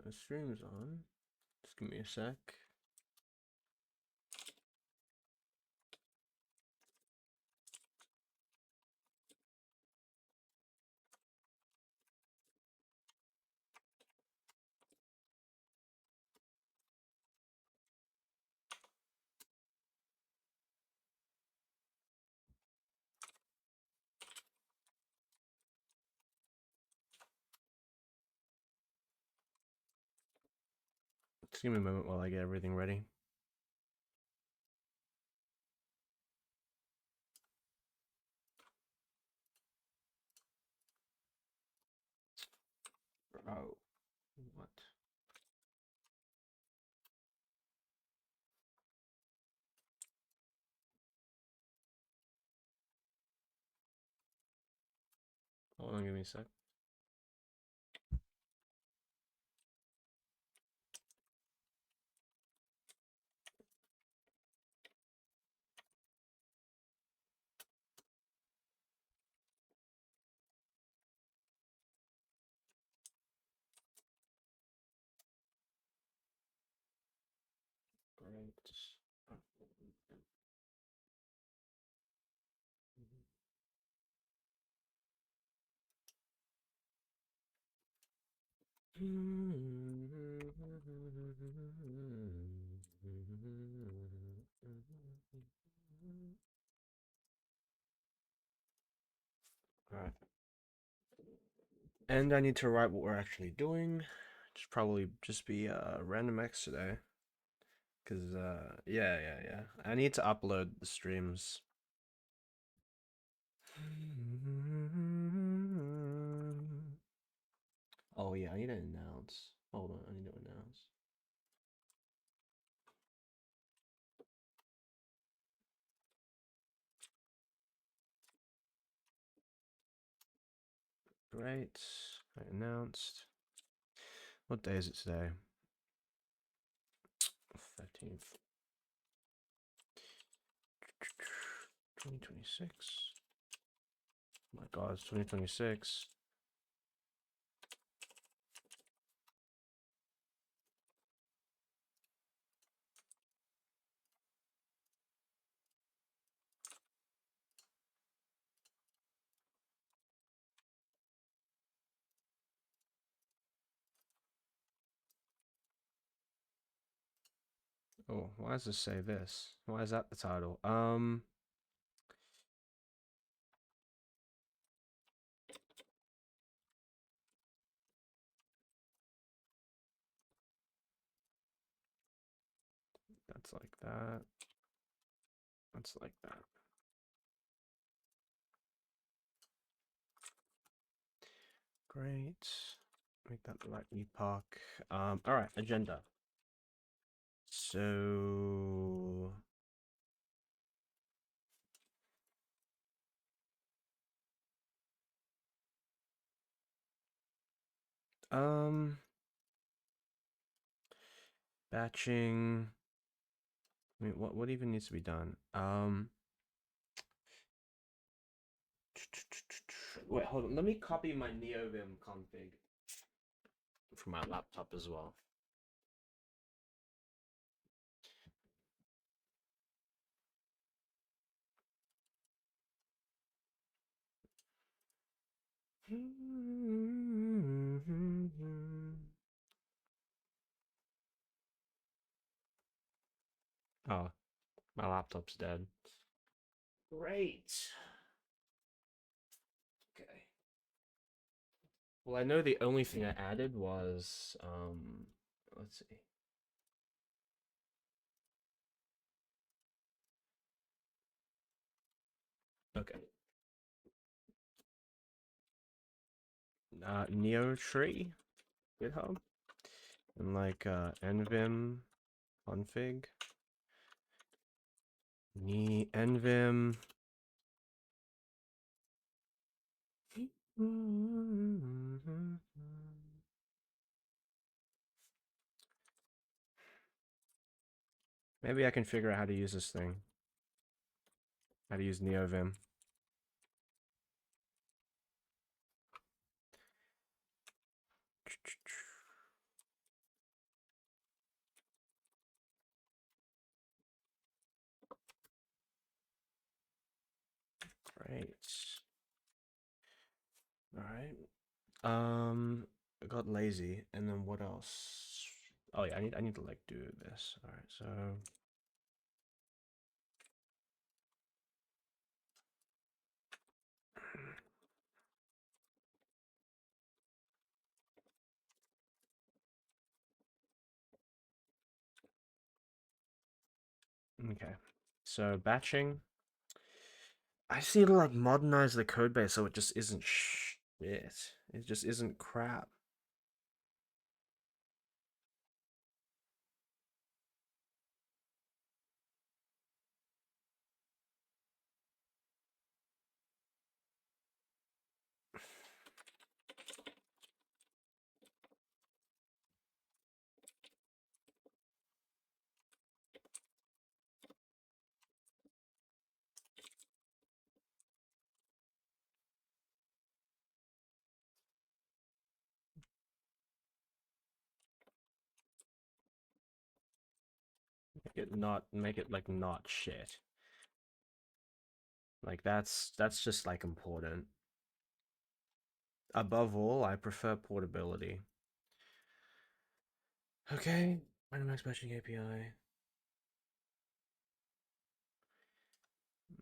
The stream's on. Just give me a sec. Just give me a moment while I get everything ready. Oh, what? Hold on, give me a sec. Great. Alright. And I need to write what we're actually doing. Just probably just be random X today. Cause yeah. I need to upload the streams. Oh yeah, I need to announce. Hold on, I need to announce. Great. I announced. What day is it today? 15th. 2026. Oh my god, it's 2026. Oh, why does this say this? Why is that the title? That's like that. That's like that. Great. Make that the right epoch. All right, agenda. So batching. I mean, what even needs to be done? Wait, hold on. Let me copy my neovim config for my laptop as well. Oh, my laptop's dead. Great. Okay. Well, I know the only thing I added was, let's see. Okay. Neotree, GitHub, and like nvim config, nvim. Maybe I can figure out how to use this thing. How to use neovim. Great. All right. I got lazy, and then what else? Oh yeah, I need to like do this. All right, so okay. So batching. I just need to like modernize the code base so it just isn't shit. It just isn't crap. Make it like not shit. Like that's just like important. Above all, I prefer portability. Okay, random Max batching API.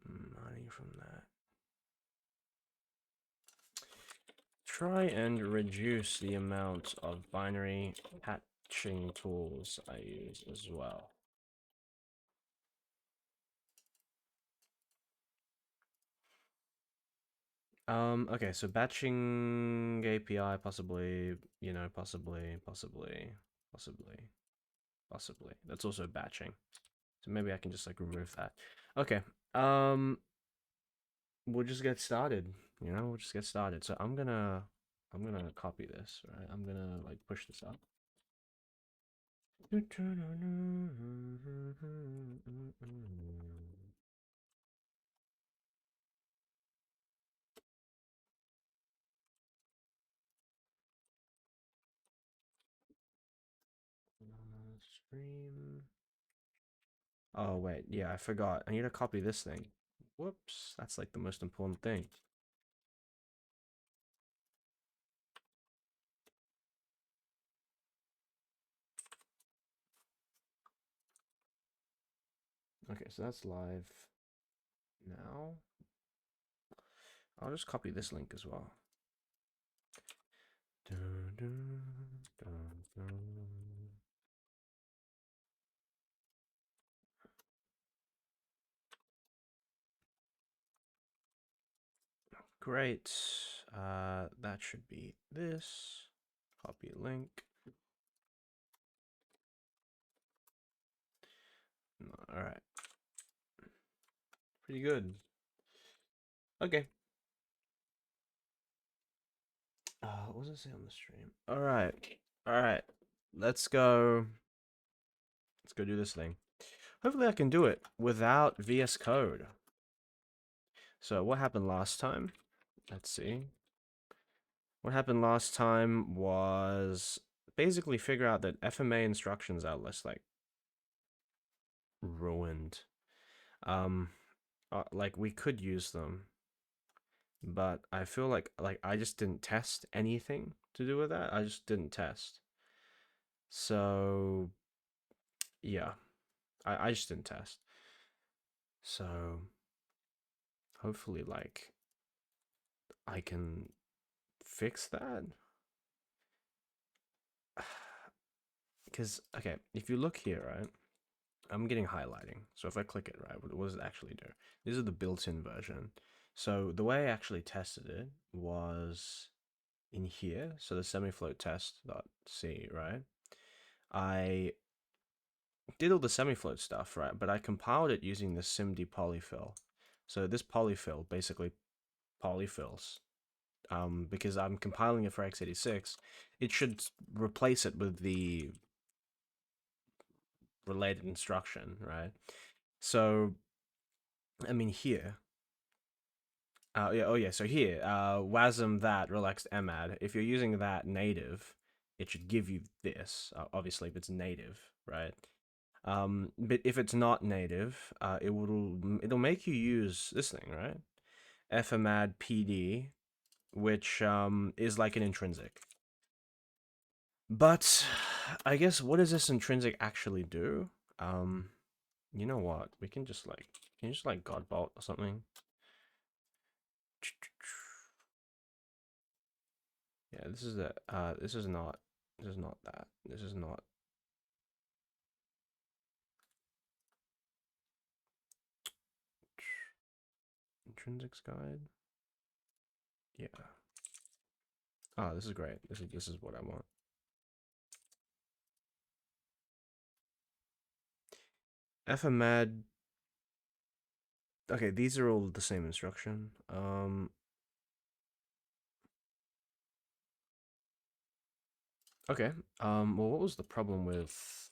Mining from that. Try and reduce the amount of binary patching tools I use as well. Okay, so batching API possibly, you know, possibly. That's also batching. So maybe I can just like remove that. Okay. We'll just get started. You know, we'll just get started. So I'm gonna copy this, right? I'm gonna like push this up. Stream. Oh wait, yeah, I forgot. I need to copy this thing. Whoops, that's like the most important thing. Okay, so that's live now. I'll just copy this link as well. Great. That should be this. Copy link. All right. Pretty good. Okay. What does it say on the stream? All right. All right. Let's go. Let's go do this thing. Hopefully I can do it without VS Code. So what happened last time? Let's see. What happened last time was basically figure out that FMA instructions are less like ruined. Like we could use them, but I feel like I just didn't test anything to do with that. I just didn't test. So yeah, I just didn't test. So hopefully like I can fix that. Because okay, if you look here, right, I'm getting highlighting. So if I click it, right, what does it actually do? This is the built-in version. So the way I actually tested it was in here. So the semifloat test.c, right? I did all the semifloat stuff, right? But I compiled it using the simd polyfill. So this polyfill basically polyfills. Because I'm compiling it for x86, it should replace it with the related instruction, right? So, I mean, here. Yeah, oh yeah, so here, wasm that relaxed mad. If you're using that native, it should give you this, obviously, if it's native, right? But if it's not native, it'll make you use this thing, right? fmad pd, which is like an intrinsic. But I guess what does this intrinsic actually do? You know what? We can just like, can you just like godbolt or something? Yeah, this is this is not that. This is not. Intrinsics guide. Yeah. Oh, this is great. This is what I want. fmad. Okay, these are all the same instruction. Okay. Well, what was the problem with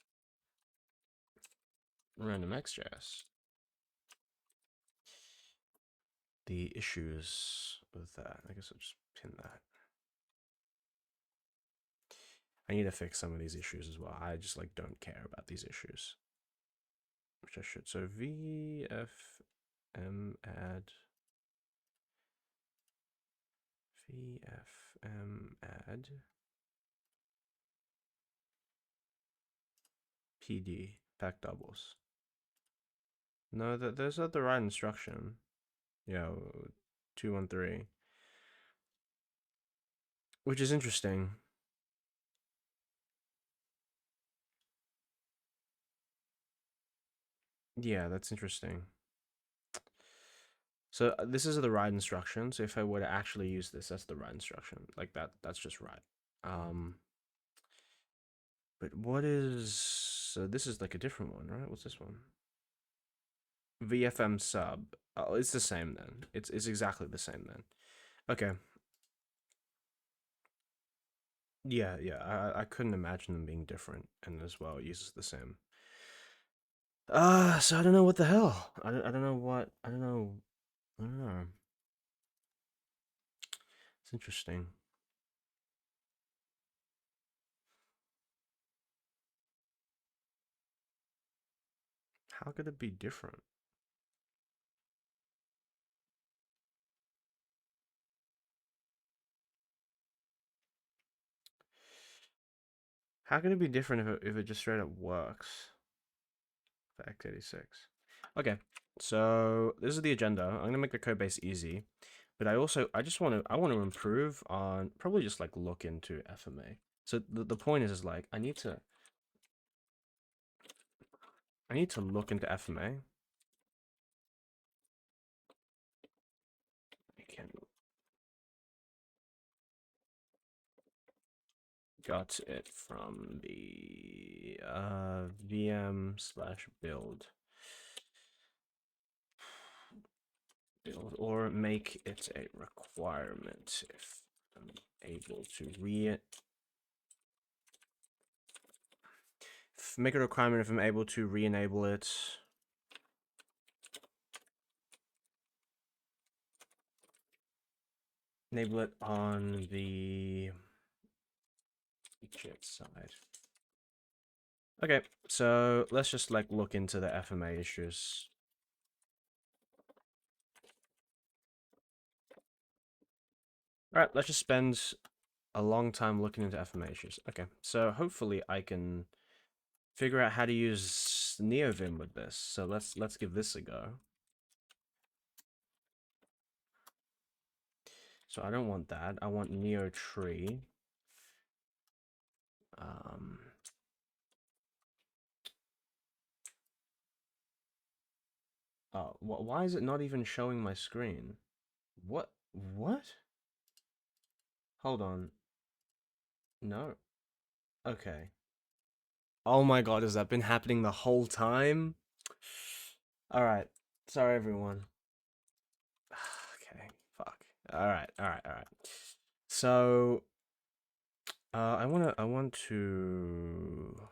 random XJS? The issues with that. I guess I'll just pin that. I need to fix some of these issues as well. I just like don't care about these issues, which I should. So vfm add pd pack doubles. No, those are the right instruction. Yeah, 213, which is interesting. Yeah, that's interesting. So this is the right instruction. So if I were to actually use this, that's the right instruction. Like that's just right. But what is, so this is like a different one, right? What's this one? VFM sub. Oh, it's the same then. It's exactly the same then. Okay. Yeah, yeah. I couldn't imagine them being different, and as well, it uses the same. So I don't know what the hell. I don't know what. I don't know. I don't know. It's interesting. How could it be different? How could it be different if it just straight up works? For x86. Okay, so this is the agenda. I'm gonna make the code base easy, but I want to improve on, probably just like look into FMA. So the point is like I need to look into FMA. I can got it from the vm/build or make it a requirement if I'm able to make it a requirement if I'm able to re-enable it. Enable it on the JIT side. Okay, so let's just like look into the FMA issues. All right, let's just spend a long time looking into FMA issues. Okay, so hopefully I can figure out how to use neovim with this. So let's give this a go. So I don't want that. I want neotree. Oh, why is it not even showing my screen? What? Hold on. No. Okay. Oh my god, has that been happening the whole time? Alright. Sorry, everyone. Okay, fuck. Alright. So, I want to...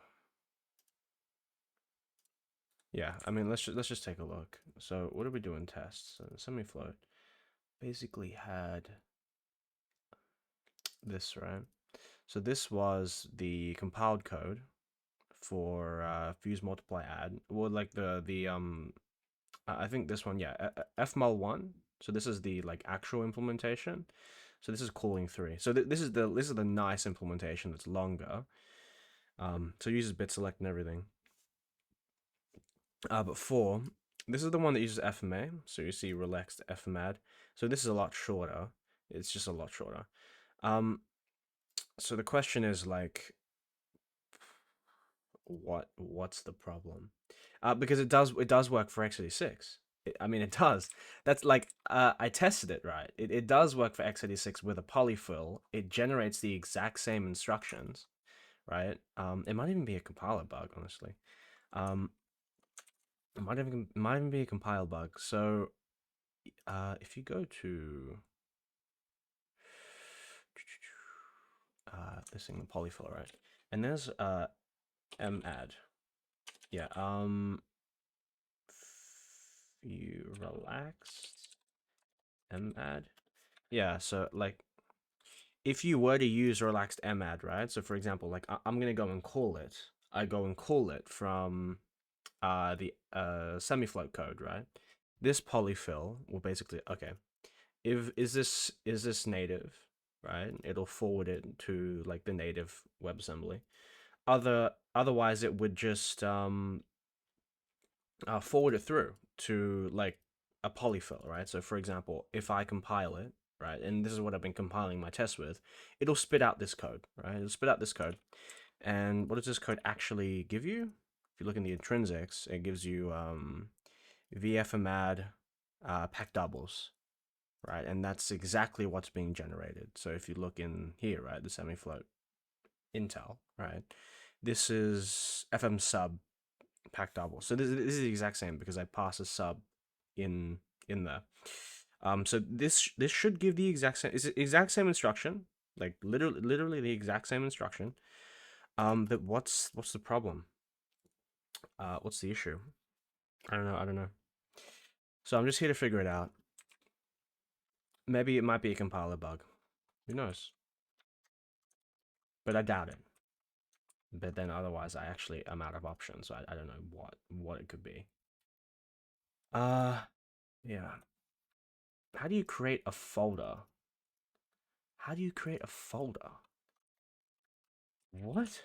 Yeah, I mean, let's just take a look. So, what did we do in tests? So, semifloat basically had this, right? So this was the compiled code for fuse multiply add, or like the I think this one, yeah, fmul1 So this is the like actual implementation. So this is calling 3. So this is the nice implementation that's longer. So it uses bit select and everything. But 4, this is the one that uses FMA. So you see relaxed FMAD. So this is a lot shorter. It's just a lot shorter. So the question is like, what's the problem? Because it does work for x86. I mean, it does. That's like I tested it, right. It does work for x86 with a polyfill. It generates the exact same instructions, right? It might even be a compiler bug, honestly. It might even be a compile bug. So if you go to this thing, the polyfill, right, and there's madd. Yeah. You relaxed madd. Yeah. So like, if you were to use relaxed madd, right? So for example, like I'm gonna go and call it. I go and call it from the semifloat code, right? This polyfill will basically, okay, if is this native, right? It'll forward it to like the native WebAssembly. Otherwise it would just forward it through to like a polyfill, right? So for example, if I compile it, right, and this is what I've been compiling my test with, it'll spit out this code, right? It'll spit out this code. And what does this code actually give you? If you look in the intrinsics, it gives you vfmad pack doubles, right? And that's exactly what's being generated. So if you look in here, right, the semifloat Intel, right, this is fm sub pack double. So this is the exact same because I pass a sub in there. So this should give the exact same instruction, like literally the exact same instruction. But what's the problem? What's the issue? I don't know. So I'm just here to figure it out. Maybe it might be a compiler bug. Who knows? But I doubt it. But then otherwise, I actually am out of options. So I don't know what it could be. Yeah. How do you create a folder? How do you create a folder? What?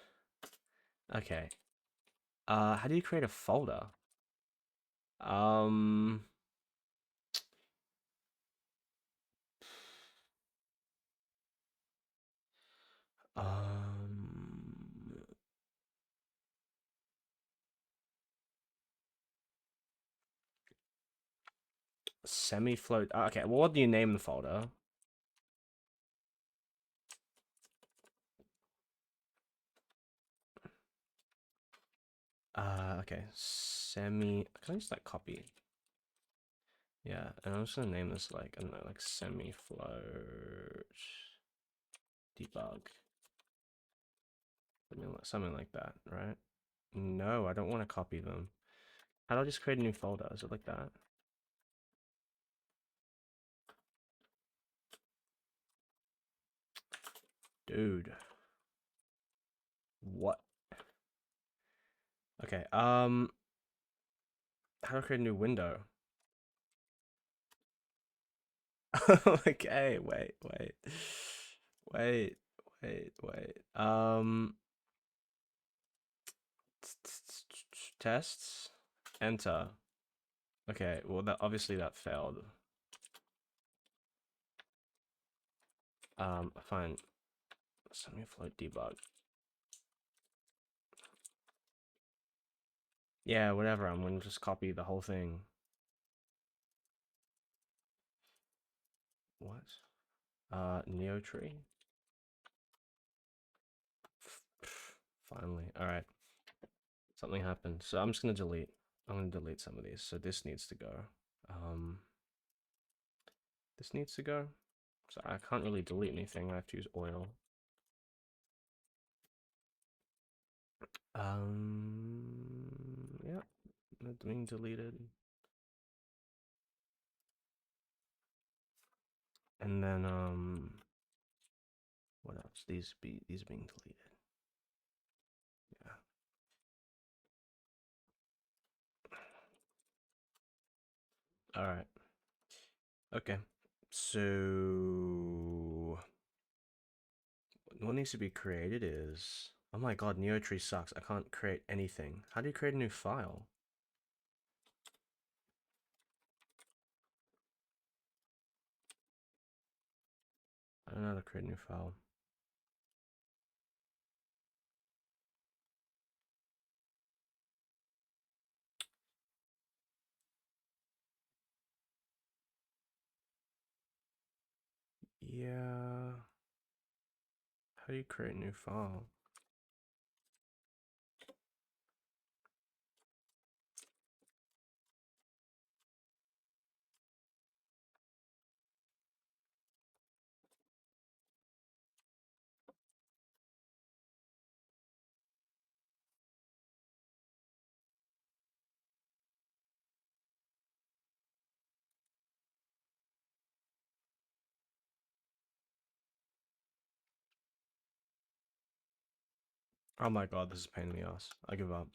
Okay. How do you create a folder? Um, um, semifloat. Okay, well, what do you name the folder? Okay, can I just like copy? Yeah, and I'm just gonna name this like, I don't know, like semifloat debug. Something like that, right? No, I don't want to copy them. How do I just create a new folder? Is it like that? Dude. What? Okay, how do I create a new window? Okay, wait. Tests, enter. Okay, well that obviously that failed. Fine. Semifloat debug. Yeah, whatever. I'm gonna just copy the whole thing. What? Neotree. Finally. All right. Something happened. So I'm just gonna delete. I'm gonna delete some of these. So this needs to go. This needs to go. So I can't really delete anything. I have to use oil. Yeah, that's being deleted. And then what else? These being deleted. Yeah. All right. Okay, so what needs to be created is, oh my god, NeoTree sucks. I can't create anything. How do you create a new file? I don't know how to create a new file. Yeah, how do you create a new file? Oh my god, this is a pain in the ass. I give up.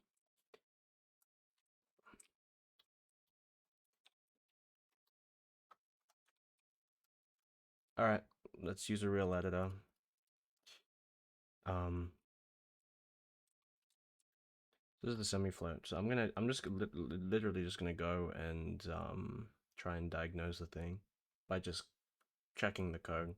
Alright, let's use a real editor. This is the semifloat. So I'm just literally just gonna go and try and diagnose the thing by just checking the code.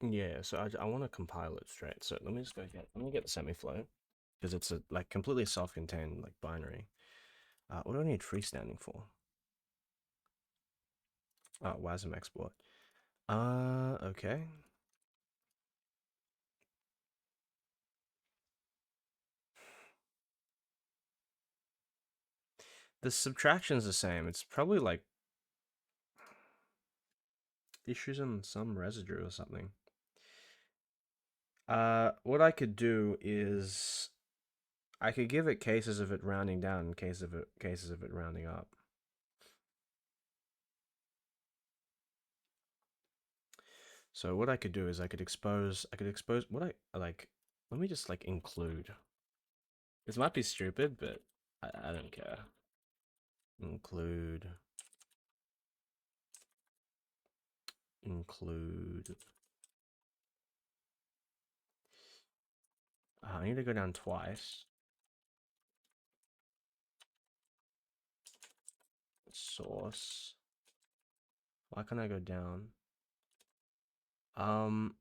Yeah, so I want to compile it straight. So let me just let me get the semifloat because it's a like completely self-contained like binary. What do I need freestanding for? WASM export. Okay. The subtraction's the same. It's probably like issues in some residue or something. What I could do is I could give it cases of it rounding down and cases of it rounding up. So what I could do is I could expose what I like. Let me just like include. This might be stupid, but I don't care. Include. I need to go down twice. Source. Why can't I go down? Um.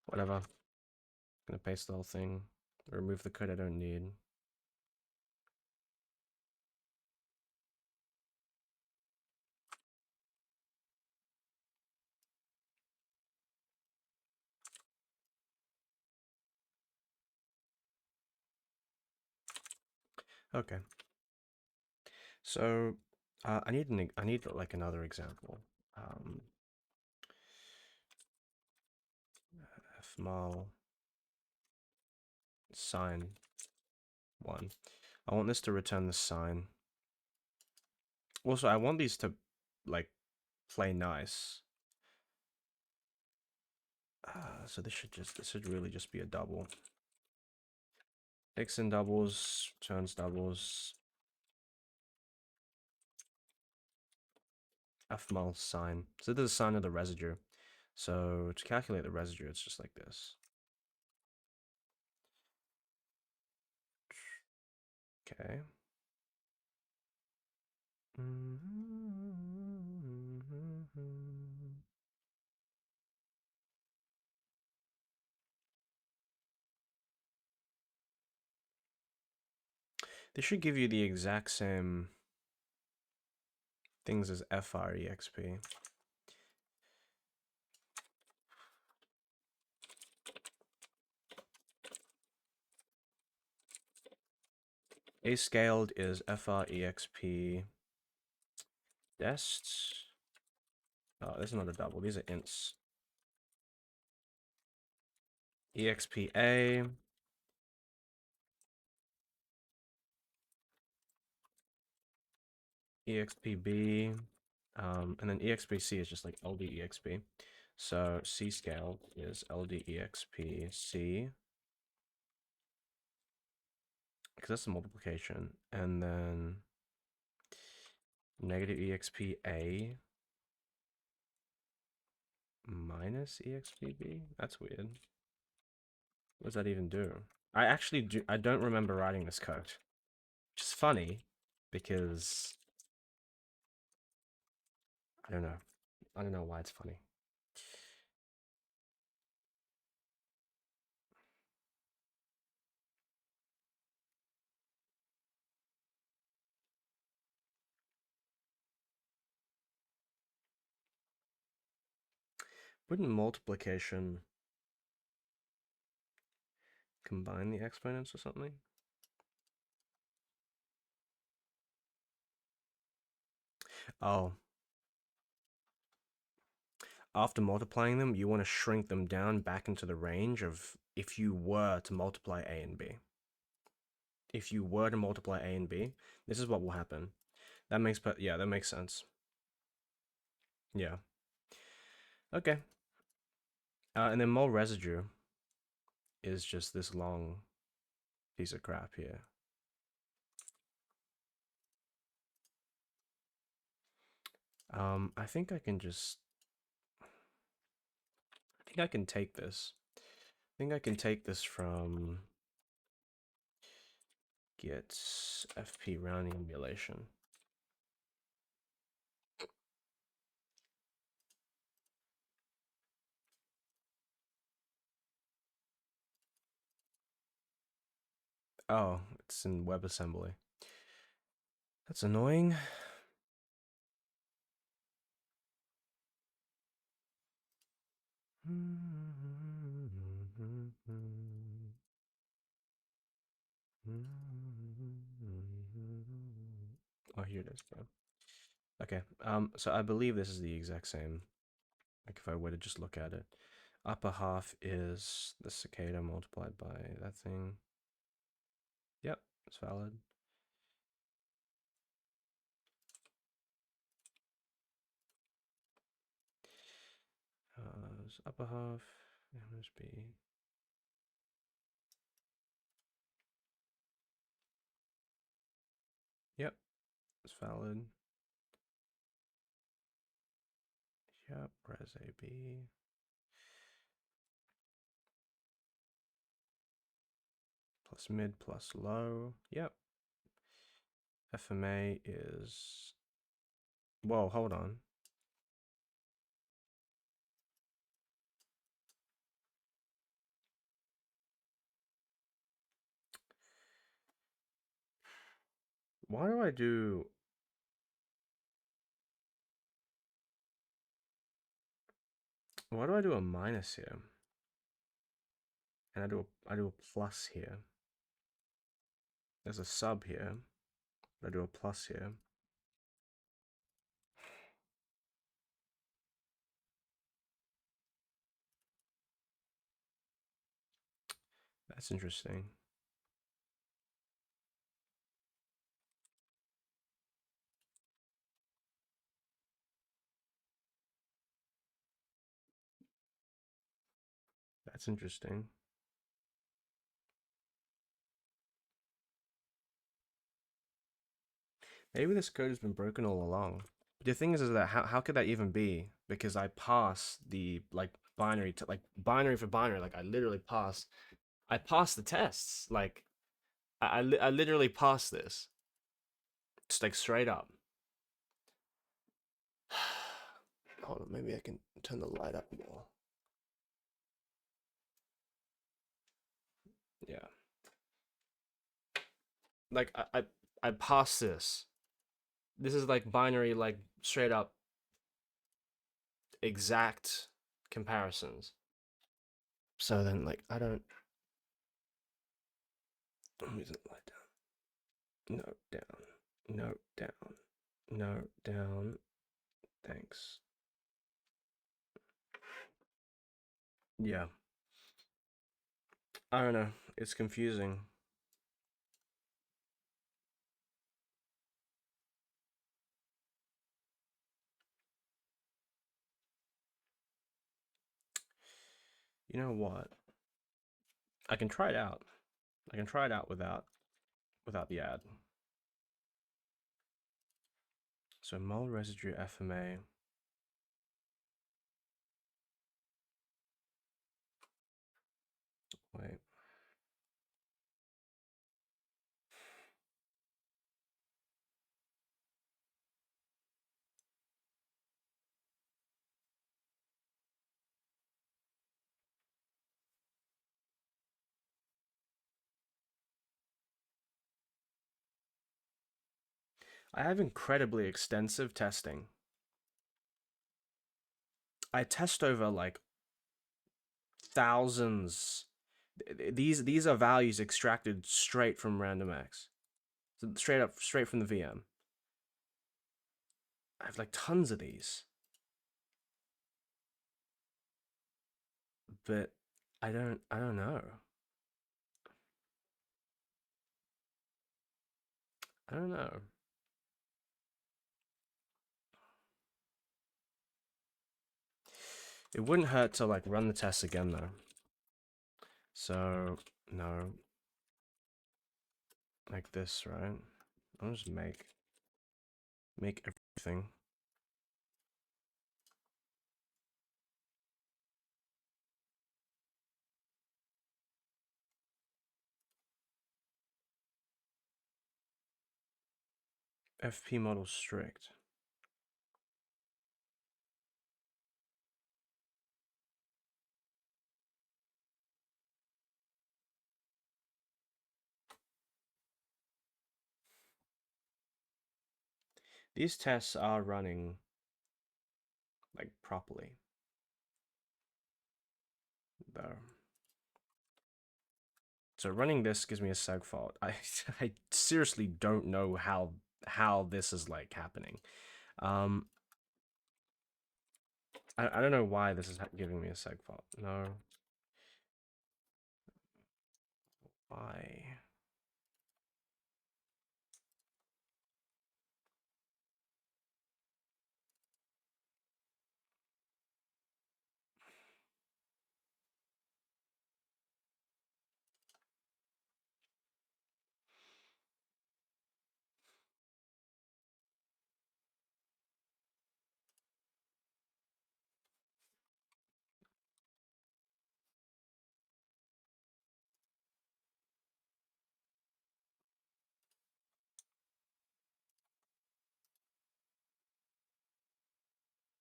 Whatever. I'm gonna paste the whole thing. Remove the code I don't need. Okay. So I need like another example. Fmal sign 1. I want this to return the sign. Also, I want these to like play nice. So this should really just be a double. X in doubles, turns doubles. Fmal sign. So this is a sign of the residue. So to calculate the residue, it's just like this. Okay. This should give you the exact same things as frexp. A scaled is frexp dest. Oh, this is not a double. These are ints. expa expb, and then expc is just like ldexp. So c scale is ldexp c, because that's the multiplication, and then negative exp a minus expb. That's weird. What does that even do? I don't remember writing this code, which is funny because I don't know. I don't know why it's funny. Wouldn't multiplication combine the exponents or something? Oh, after multiplying them, you want to shrink them down back into the range of if you were to multiply a and b. If you were to multiply a and b, this is what will happen. That makes, yeah, that makes sense. Yeah. Okay. And then mole residue is just this long piece of crap here. I think I can just, I think I can take this. I think I can take this from get fp rounding emulation. Oh, it's in WebAssembly. That's annoying. Oh, here it is. Yeah. Okay. So I believe this is the exact same. Like if I were to just look at it, upper half is the cicada multiplied by that thing. Yep, it's valid. Upper half must be. Yep, it's valid. Yep, res AB. Plus mid plus low. Yep. FMA is. Whoa, hold on. Why do I do. Why do I do a minus here? And I do a plus here. There's a sub here. I do a plus here. That's interesting. That's interesting. Maybe this code has been broken all along. But the thing is that how could that even be? Because I pass the like binary to like binary for binary. Like I literally pass. I pass the tests. Like I literally passed this. Just like straight up. hold on, maybe I can turn the light up more. Yeah. Like I pass this. This is like binary, like straight up exact comparisons. So then, like, I don't. Let me turn the light down. No, down. No, down. No, down. Thanks. Yeah. I don't know. It's confusing. You know what? I can try it out. I can try it out without the ad. So mold residue FMA. Wait. I have incredibly extensive testing. I test over like thousands. These are values extracted straight from RandomX. So straight from the VM. I have like tons of these. But I don't know. I don't know. It wouldn't hurt to like run the test again though. So no. Like this, right? I'll just make everything. FP model strict. These tests are running like properly though. So running this gives me a seg fault. I seriously don't know how this is like happening. I don't know why this is giving me a seg fault. No. Why?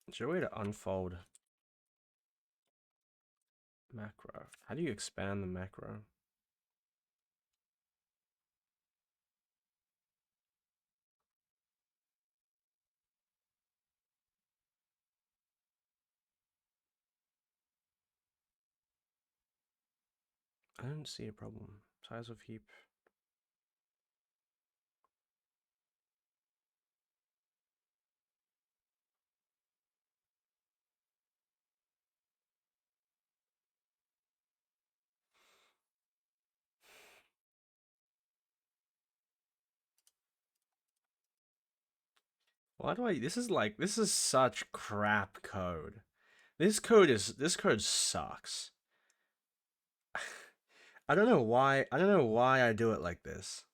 Is there a way to unfold macro? How do you expand the macro? I don't see a problem. Size of heap. Why do I? This is such crap code. This code sucks. I don't know why. I don't know why I do it like this.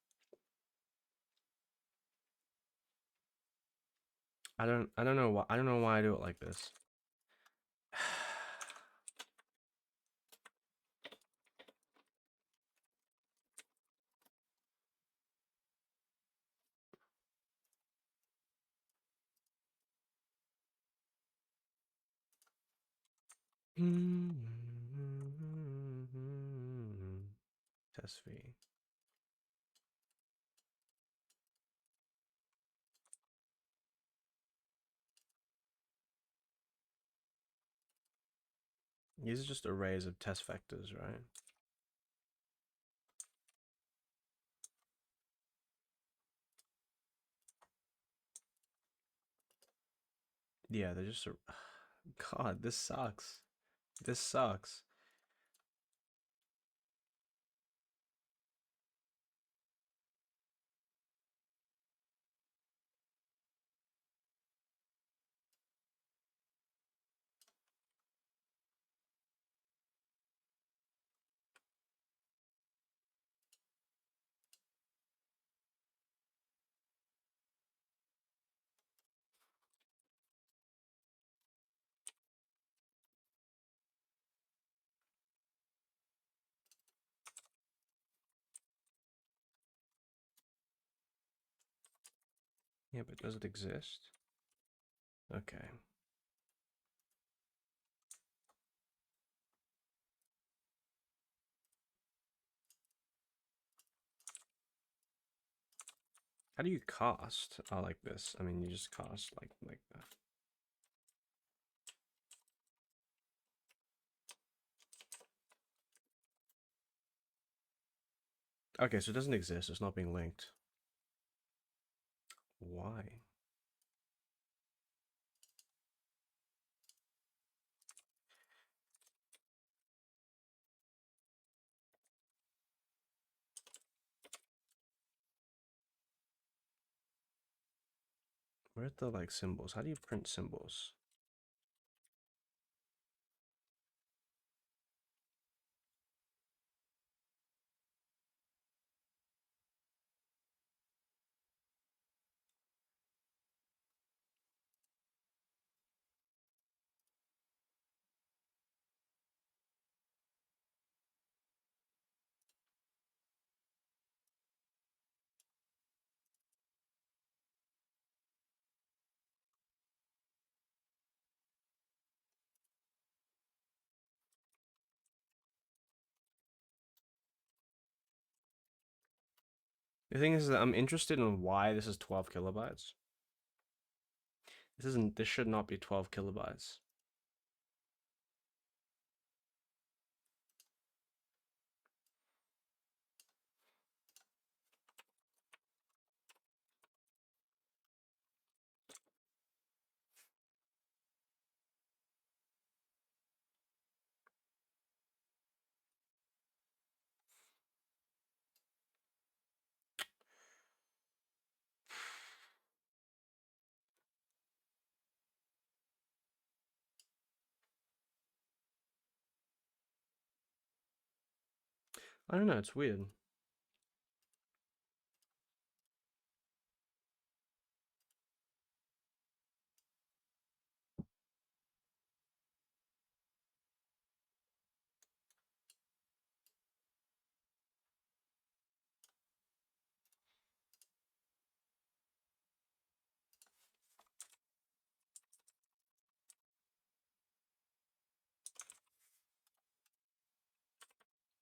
I don't know why. I don't know why I do it like this. Test v. These are just arrays of test vectors, right? Yeah, they're just. God, this sucks. This sucks. Yeah, but does it exist? Okay. How do you cast? Oh, like this. I mean, you just cast like that. Okay, so it doesn't exist. It's not being linked. Why? Where are the like symbols? How do you print symbols? The thing is that I'm interested in why this is 12 kilobytes. This should not be 12 kilobytes. I don't know, it's weird.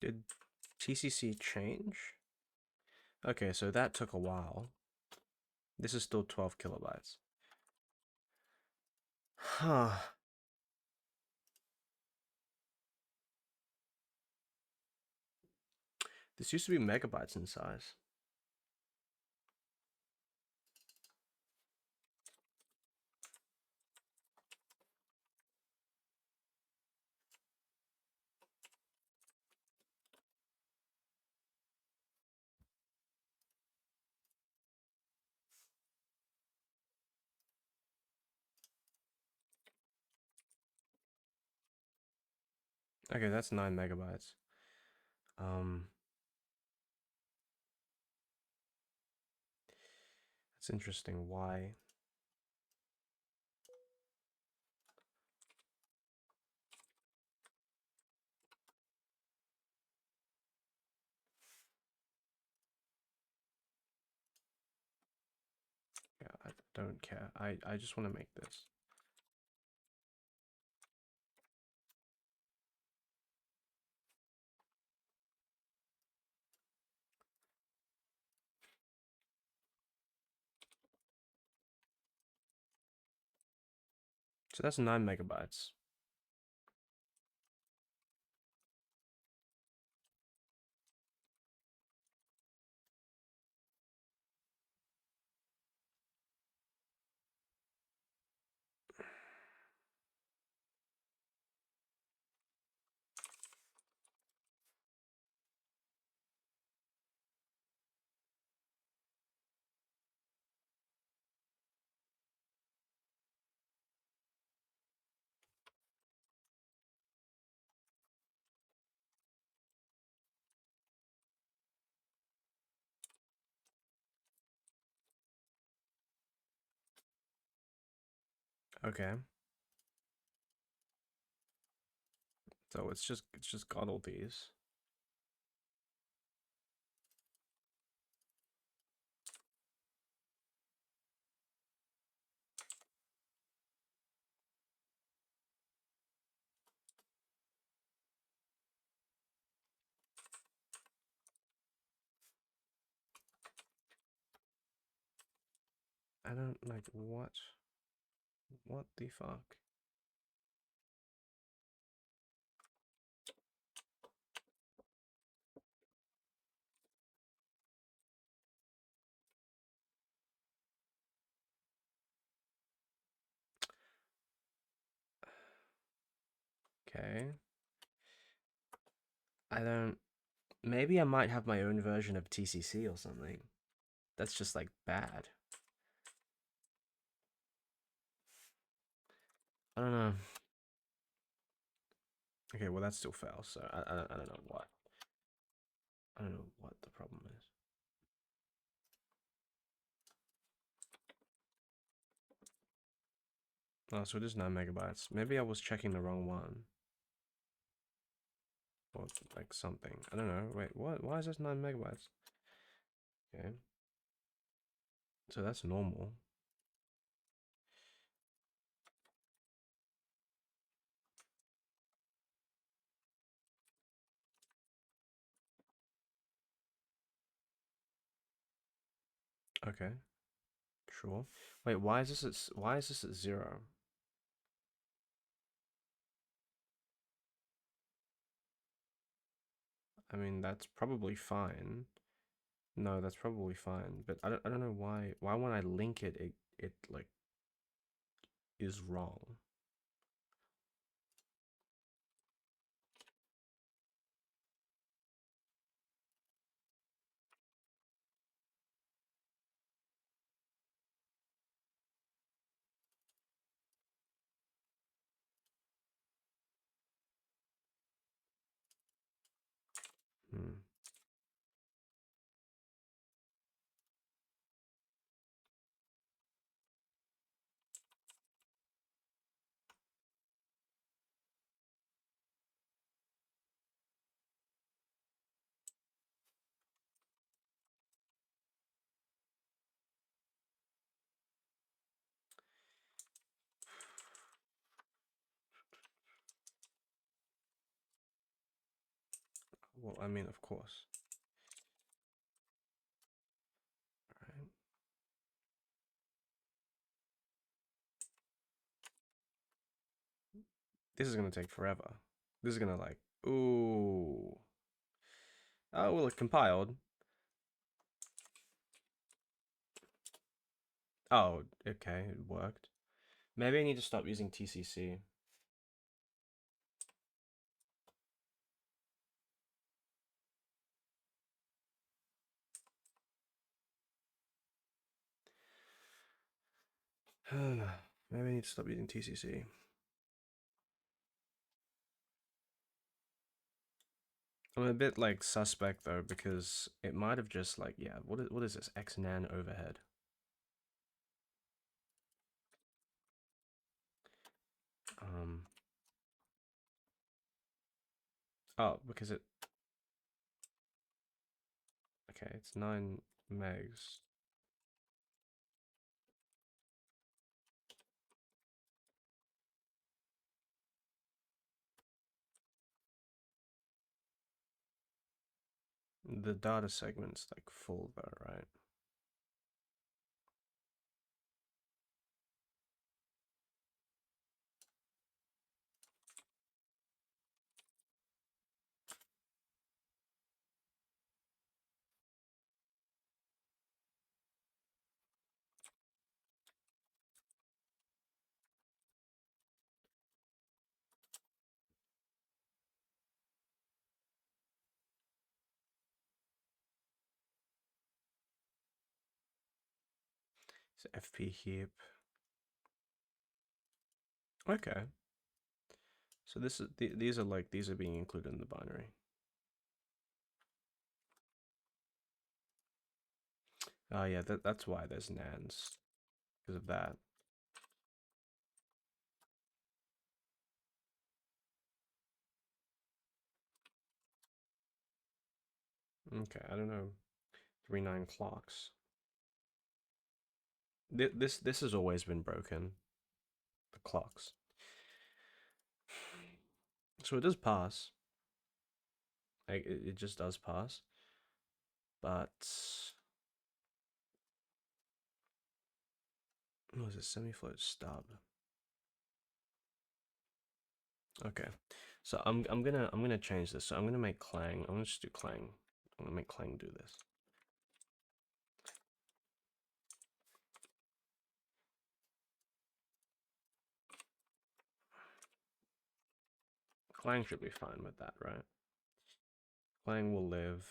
Did TCC change? Okay, so that took a while. This is still 12 kilobytes. Huh. This used to be megabytes in size. Okay, that's 9 megabytes. That's interesting. Why? Yeah, I don't care. I just want to make this. So that's 9 megabytes. Okay. So it's just got all these. I don't like what? What the fuck? Okay. I don't. Maybe I might have my own version of TCC or something. That's just like bad. I don't know. Okay, well that still fails. So I don't know what. I don't know what the problem is. Oh, so it is 9 megabytes. Maybe I was checking the wrong one. Or like something. I don't know. Wait, what? Why is this 9 megabytes? Okay. So that's normal. Okay. Sure. Wait, why is this at 0? I mean, that's probably fine. No, that's probably fine, but I don't know why when I link it it like is wrong. Hmm. Well, I mean, of course. All right. This is gonna take forever. This is gonna like, ooh. Oh, well, it compiled. Oh, okay, it worked. Maybe I need to stop using TCC. Maybe I need to stop using TCC. I'm a bit like suspect though because it might have just like, yeah, what is this xnan overhead? Um Oh, because it okay, it's 9 megs. The data segment's like full though, right? So FP heap. Okay. So this is these are being included in the binary. Oh yeah, that's why there's nans, because of that. Okay, I don't know. 39 clocks. This has always been broken. The clocks. So it does pass. Like it just does pass. But what was it? Semifloat stub. Okay. So I'm gonna change this. So I'm gonna make Clang. I'm gonna just do Clang. I'm gonna make Clang do this. Clang should be fine with that, right? Clang will live.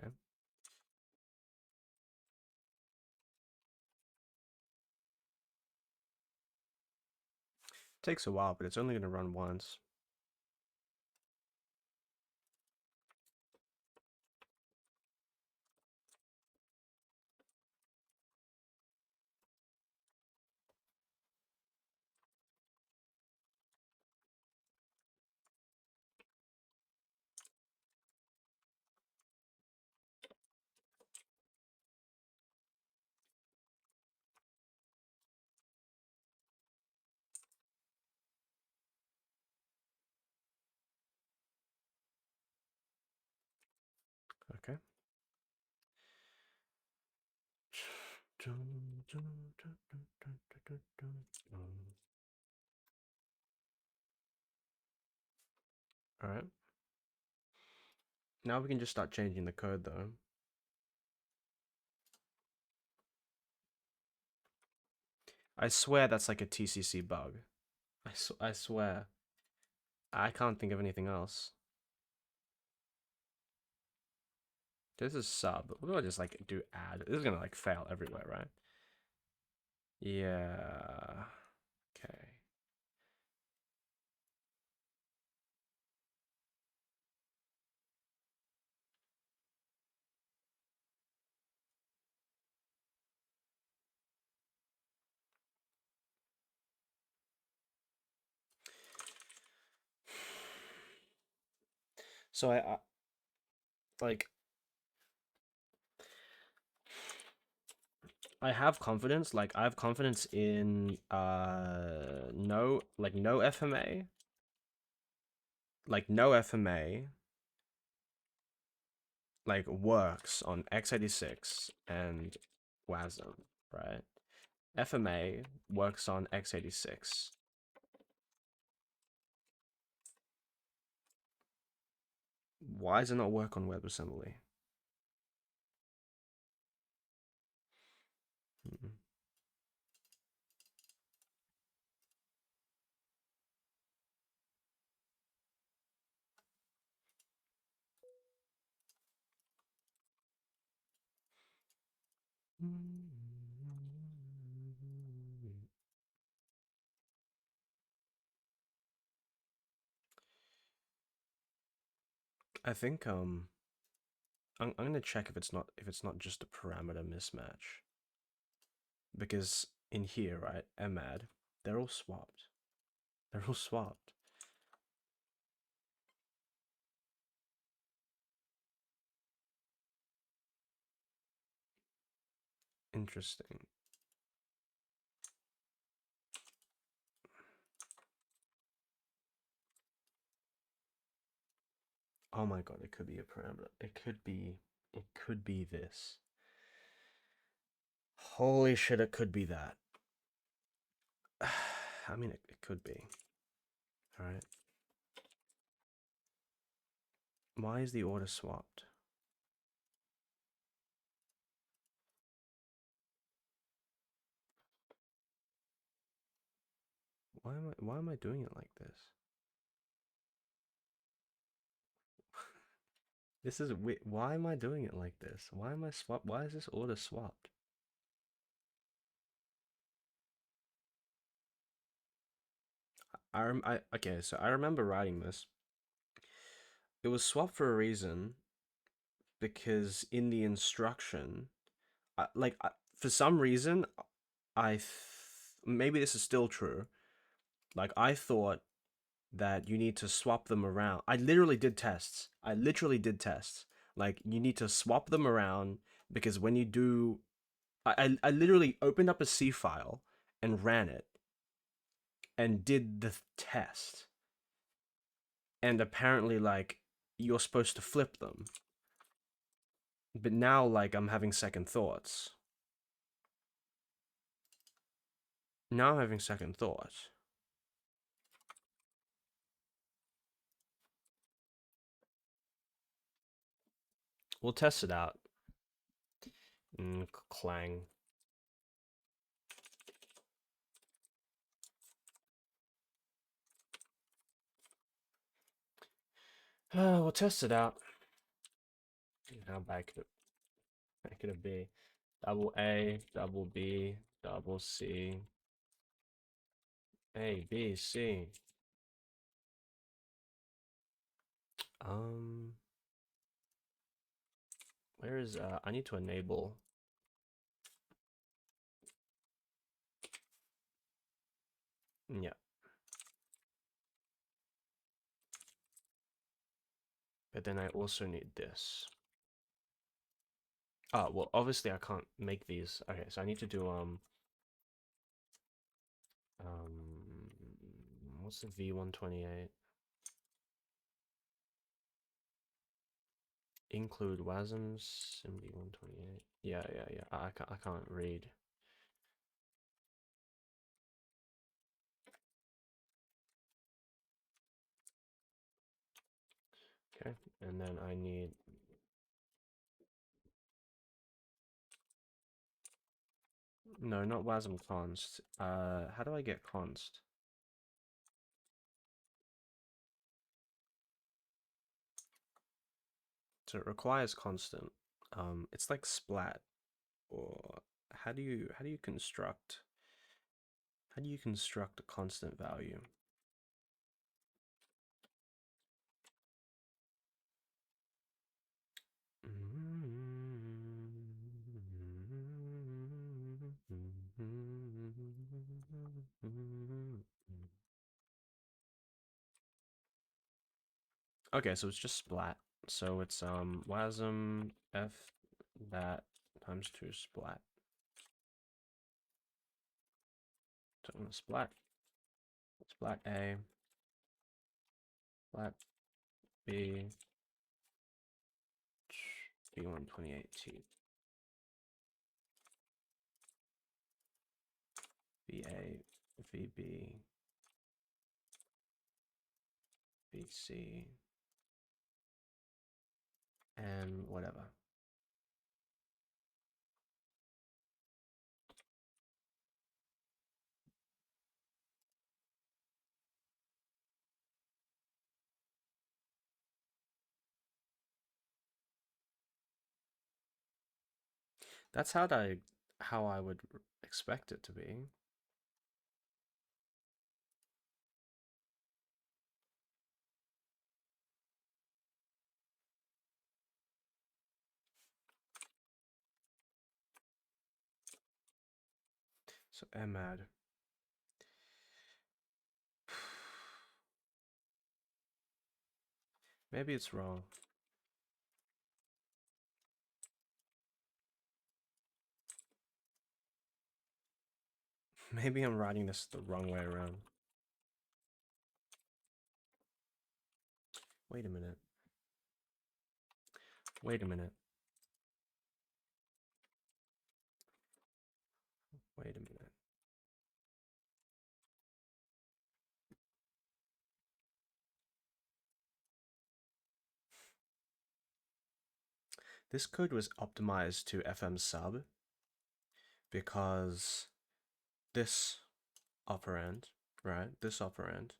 Okay. Takes a while, but it's only gonna run once. Okay. All right. Now we can just start changing the code though. I swear that's like a TCC bug. I swear. I can't think of anything else. This is sub. What do I just like do add? This is gonna like fail everywhere, right? Yeah. Okay. So I like I have confidence. Like I have confidence in no FMA. Like no FMA like works on x86 and WASM, right? FMA works on x86. Why does it not work on WebAssembly? Hmm. I think I'm gonna check if it's not just a parameter mismatch, because in here, right, emad, they're all swapped. They're all swapped. Interesting. Oh my god, it could be a parameter. It could be this. Holy shit, it could be that. I mean, it could be. All right. Why is the order swapped? Why am I doing it like this? This is weird. Why am I doing it like this? Why am I swap? Why is this order swapped? Okay, so I remember writing this. It was swapped for a reason because in the instruction, for some reason, maybe this is still true. Like I thought that you need to swap them around. I literally did tests. Like you need to swap them around because when you do, I literally opened up a C file and ran it and did the test. And apparently, like, you're supposed to flip them. But now, like, I'm having second thoughts. Now I'm having second thoughts. We'll test it out. Clang. We'll test it out. How bad could it be? Double A, double B, double C. A, B, C. Where is, I need to enable. Yeah. But then I also need this. Oh, well, obviously I can't make these. Okay, so I need to do, what's the V128? Include WASMs in V128. Yeah. I can't read. Okay, and then I need. No, not WASM const. How do I get const? So it requires constant. It's like splat, or how do you construct? How do you construct a constant value? Okay, so it's just splat. So it's wasm f that times 2 splat. So I'm gonna splat A, splat B, V128T, VA, VB, VC, and whatever. That's how I would expect it to be. So mad. Maybe it's wrong. Maybe I'm writing this the wrong way around. Wait a minute. Wait a minute. Wait a minute. This code was optimized to FM sub because this operand, right? This operand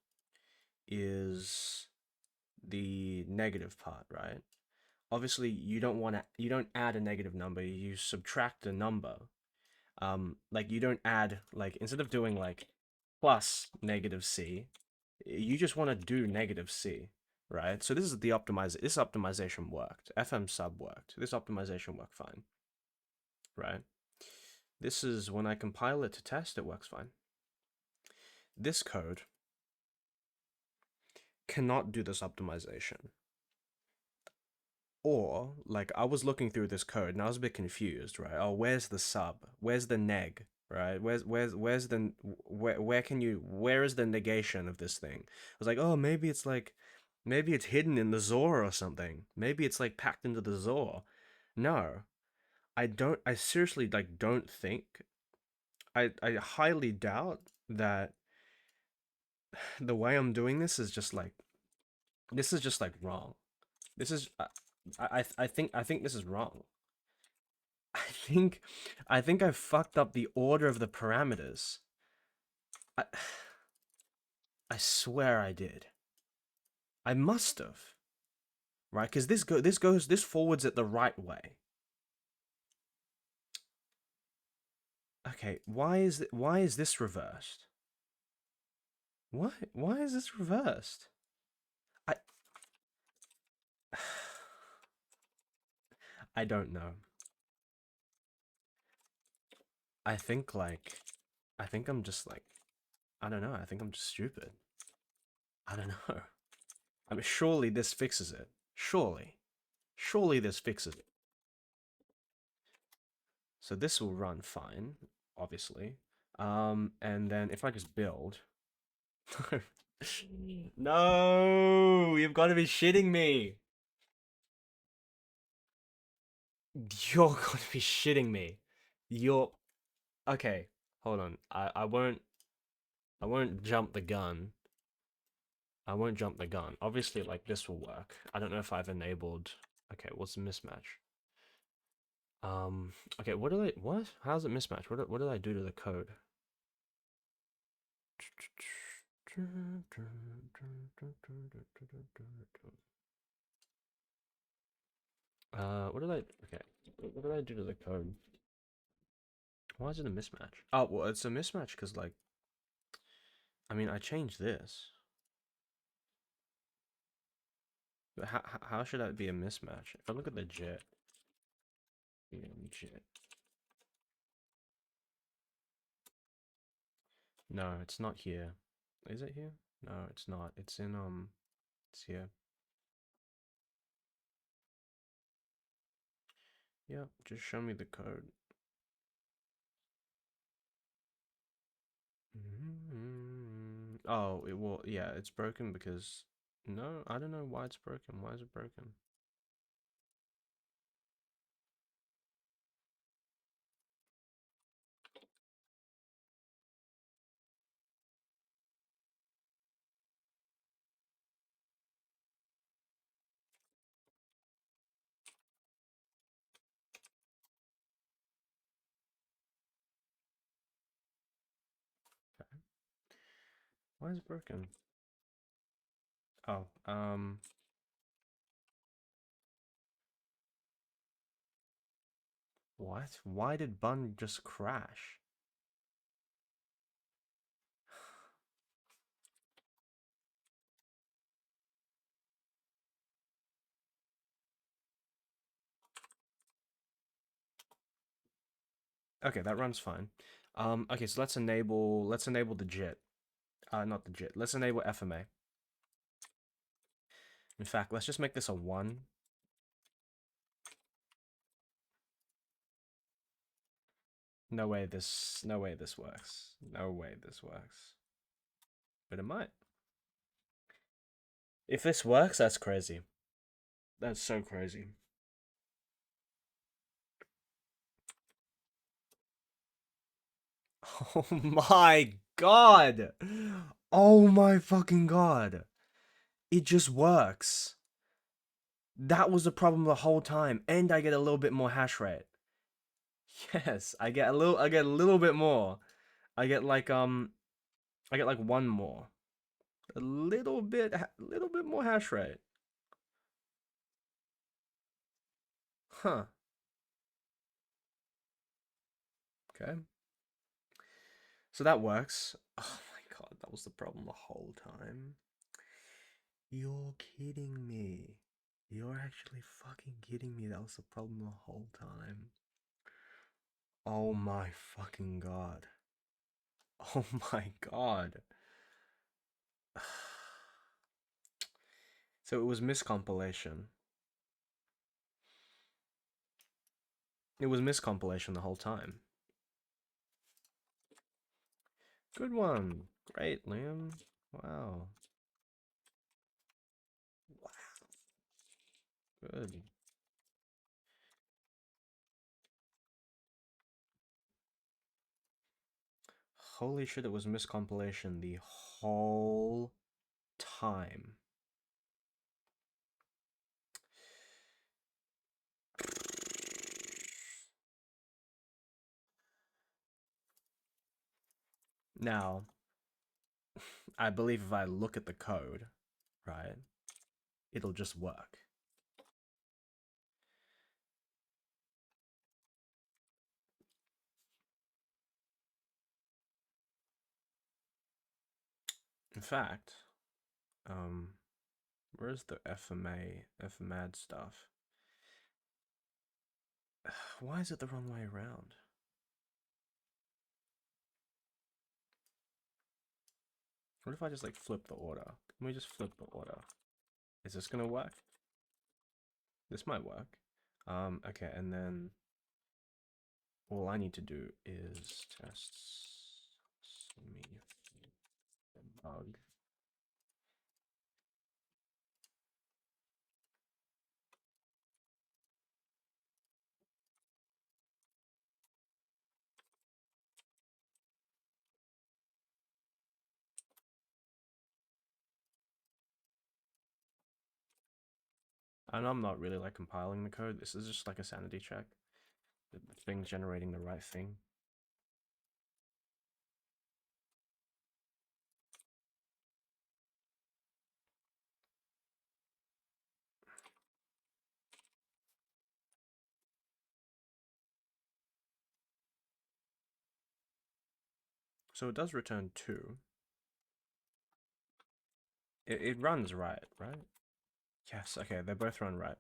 is the negative part, right? Obviously, you don't add a negative number, you subtract a number. Like you don't add, like instead of doing like plus negative C, you just want to do negative C, right? So this is the this optimization worked. FM sub worked. This optimization worked fine, right? This is when I compile it to test, it works fine. This code cannot do this optimization. Or, like, I was looking through this code and I was a bit confused, right? Oh, where's the sub? Where's the neg? Right? Where's the where is the negation of this thing? I was like, oh, maybe it's like, maybe it's hidden in the XOR or something. Maybe it's like packed into the XOR. No, I seriously like don't think. I highly doubt that the way I'm doing this is just like, wrong. This is I think this is wrong. I think I fucked up the order of the parameters. I I swear I did. I must have. Right? Cuz this forwards it the right way. Okay, why is this reversed? Why is this reversed? I I don't know. I think like I think I'm just like I don't know. I think I'm just stupid. I don't know. I mean, surely this fixes it. Surely. Surely this fixes it. So this will run fine, obviously. And then if I just build... No! You've got to be shitting me! You're going to be shitting me. You're... Okay, hold on. I won't jump the gun. I won't jump the gun. Obviously, like, this will work. I don't know if I've enabled... Okay, what's the mismatch? Okay, what? How's it mismatch? What did I do to the code? Okay, what did I do to the code? Why is it a mismatch? Oh, well, it's a mismatch because, like, I mean, I changed this. But how should that be a mismatch? If I look at the JIT, no, it's not here. Is it here? No, it's not. It's in, it's here. Yeah, just show me the code. Oh, it will, yeah, it's broken because, no, I don't know why it's broken. Why is it broken? Why is it broken? Oh, what? Why did Bun just crash? Okay, that runs fine. Okay, so let's enable the JIT. Not the JIT. Let's enable FMA. In fact, let's just make this a 1. No way this works. No way this works. But it might. If this works, that's crazy. That's so crazy. Oh my god! Oh my fucking god! It just works. That was the problem the whole time, and I get a little bit more hash rate. Yes, I get a little bit more. I get like one more. A little bit more hash rate. Huh. Okay. So that works. Oh my god, that was the problem the whole time. You're kidding me. You're actually fucking kidding me. That was the problem the whole time. Oh my fucking god. Oh my god. So it was miscompilation. It was miscompilation the whole time. Good one. Great, Liam. Wow. Wow. Good. Holy shit, it was miscompilation the whole time. Now, I believe if I look at the code, right, it'll just work. In fact, where's the FMAD stuff? Why is it the wrong way around? What if I just like flip the order? Let me just flip the order. Is this gonna work? This might work. Okay, and then all I need to do is test bug. And I'm not really like compiling the code. This is just like a sanity check. The thing's generating the right thing. So it does return 2. It runs right? Yes, okay, they both run right.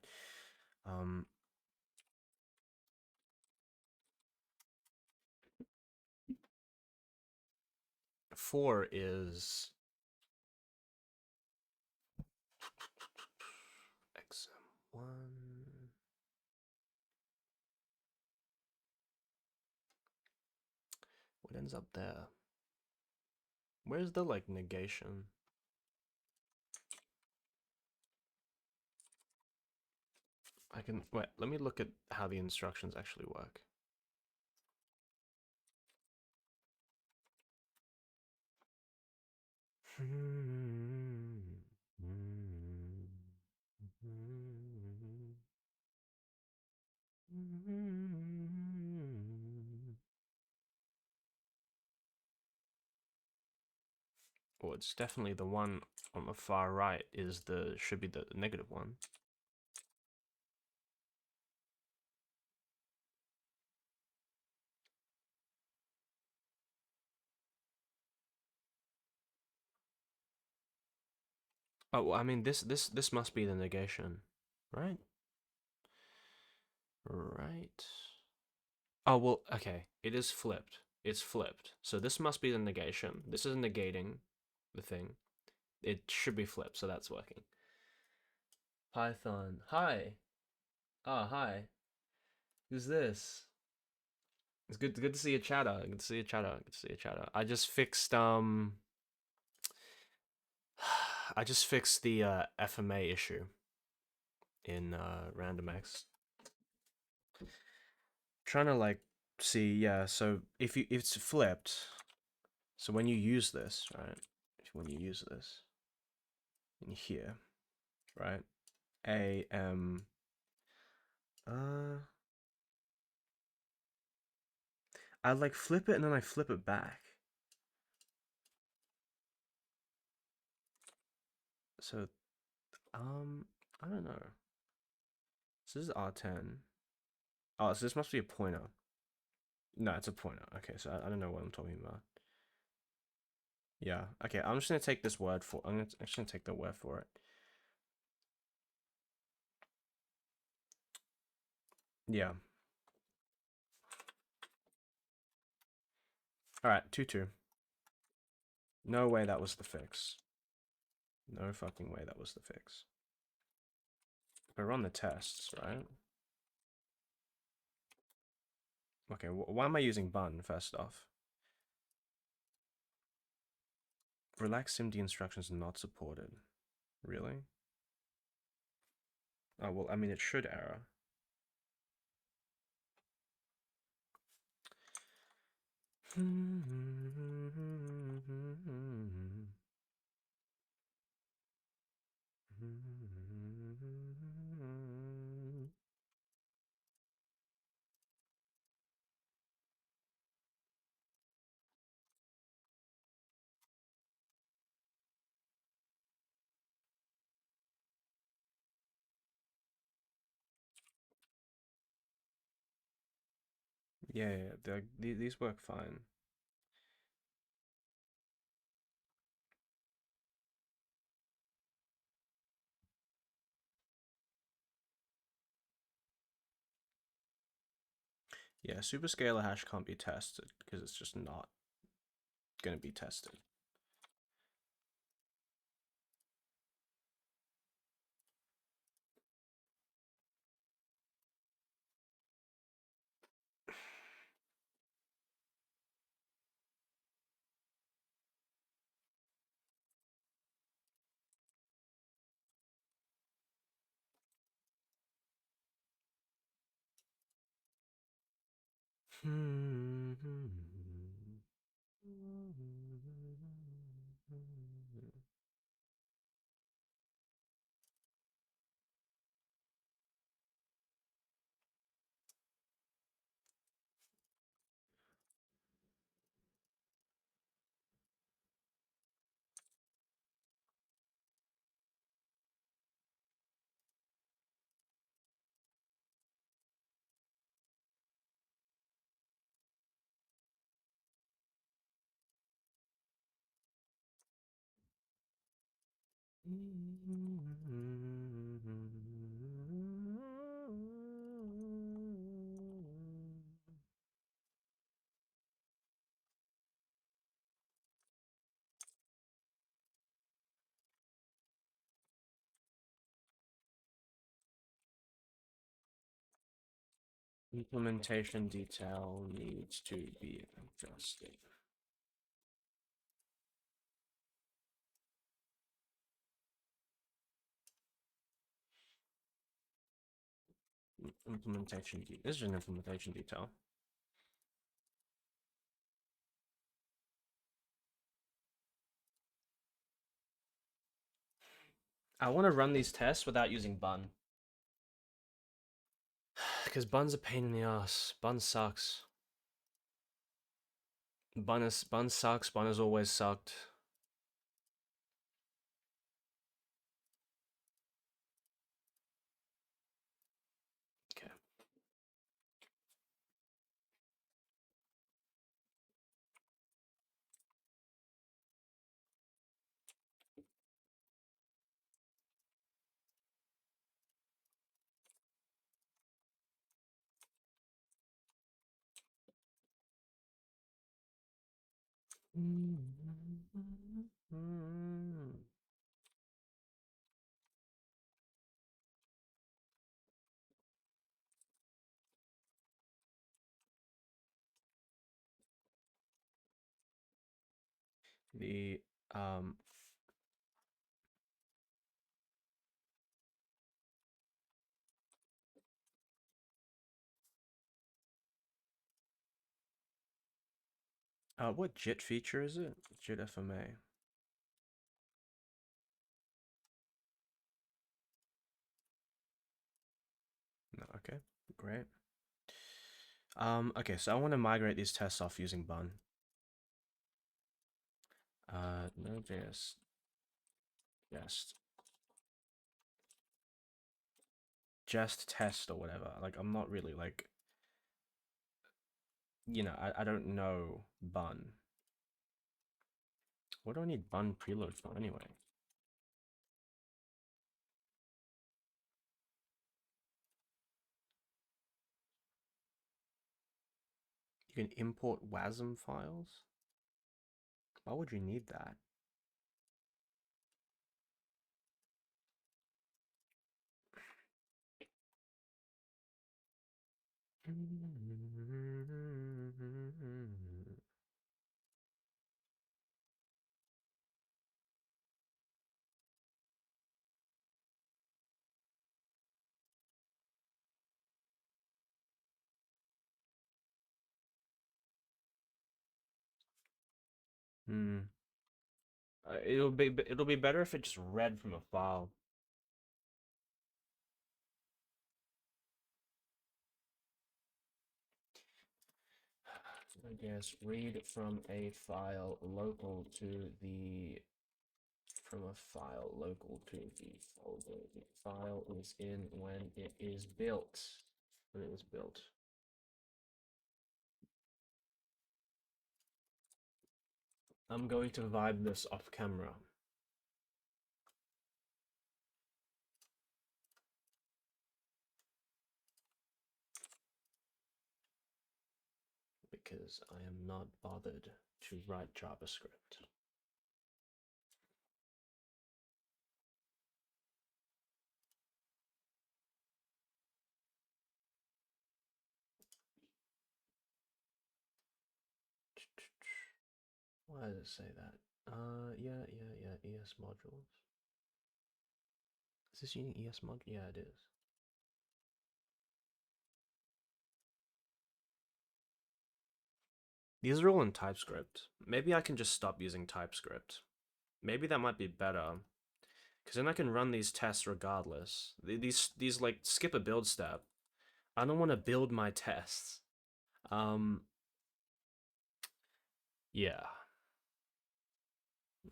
4 is XM1. What ends up there? Where's the like negation? I can wait, let me look at how the instructions actually work. Well, it's definitely the one on the far right should be the negative one. Oh, well, I mean this must be the negation, right? Right. Oh, well, okay. It is flipped. It's flipped. So this must be the negation. This is negating the thing. It should be flipped, so that's working. Python. Hi. Ah, hi. Who's this? It's good to see a chatter. Good to see a chatter. Good to see a chatter. I just fixed I just fixed the FMA issue in RandomX. Trying to like see, yeah, so if it's flipped, so when you use this, right? When you use this in here, right? am I like flip it and then I flip it back. So I don't know. So this is R10. Oh, so this must be a pointer. No, it's a pointer. Okay, so I don't know what I'm talking about. Yeah. Okay, I'm just gonna take this word for. I'm just gonna take the word for it. Yeah. All right, 2-2. No way that was the fix. No fucking way that was the fix. But run the tests, right? Okay, why am I using bun first off? Relax SIMD instructions not supported. Really? Oh, well, I mean, it should error. Yeah, these work fine. Yeah, superscalar hash can't be tested because it's just not going to be tested. Implementation detail needs to be adjusted. This is an implementation detail. I want to run these tests without using bun. Because bun's a pain in the ass. Bun sucks. Bun sucks. Bun has always sucked. Okay. The what JIT feature is it? JIT FMA. Okay, great. Okay, so I want to migrate these tests off using bun. Node.js just test or whatever. Like, I'm not really like, I don't know bun. What do I need bun preload for anyway? You can import WASM files? Why would you need that? It'll be better if it just read from a file. I guess read from a file local to the folder the file is in when it is built. When it was built. I'm going to vibe this off camera. Because I am not bothered to write JavaScript. Why does it say that? Yeah, ES modules. Is this using ES mod? Yeah, it is. These are all in TypeScript. Maybe I can just stop using TypeScript. Maybe that might be better. Because then I can run these tests regardless. These like skip a build step. I don't want to build my tests. Yeah.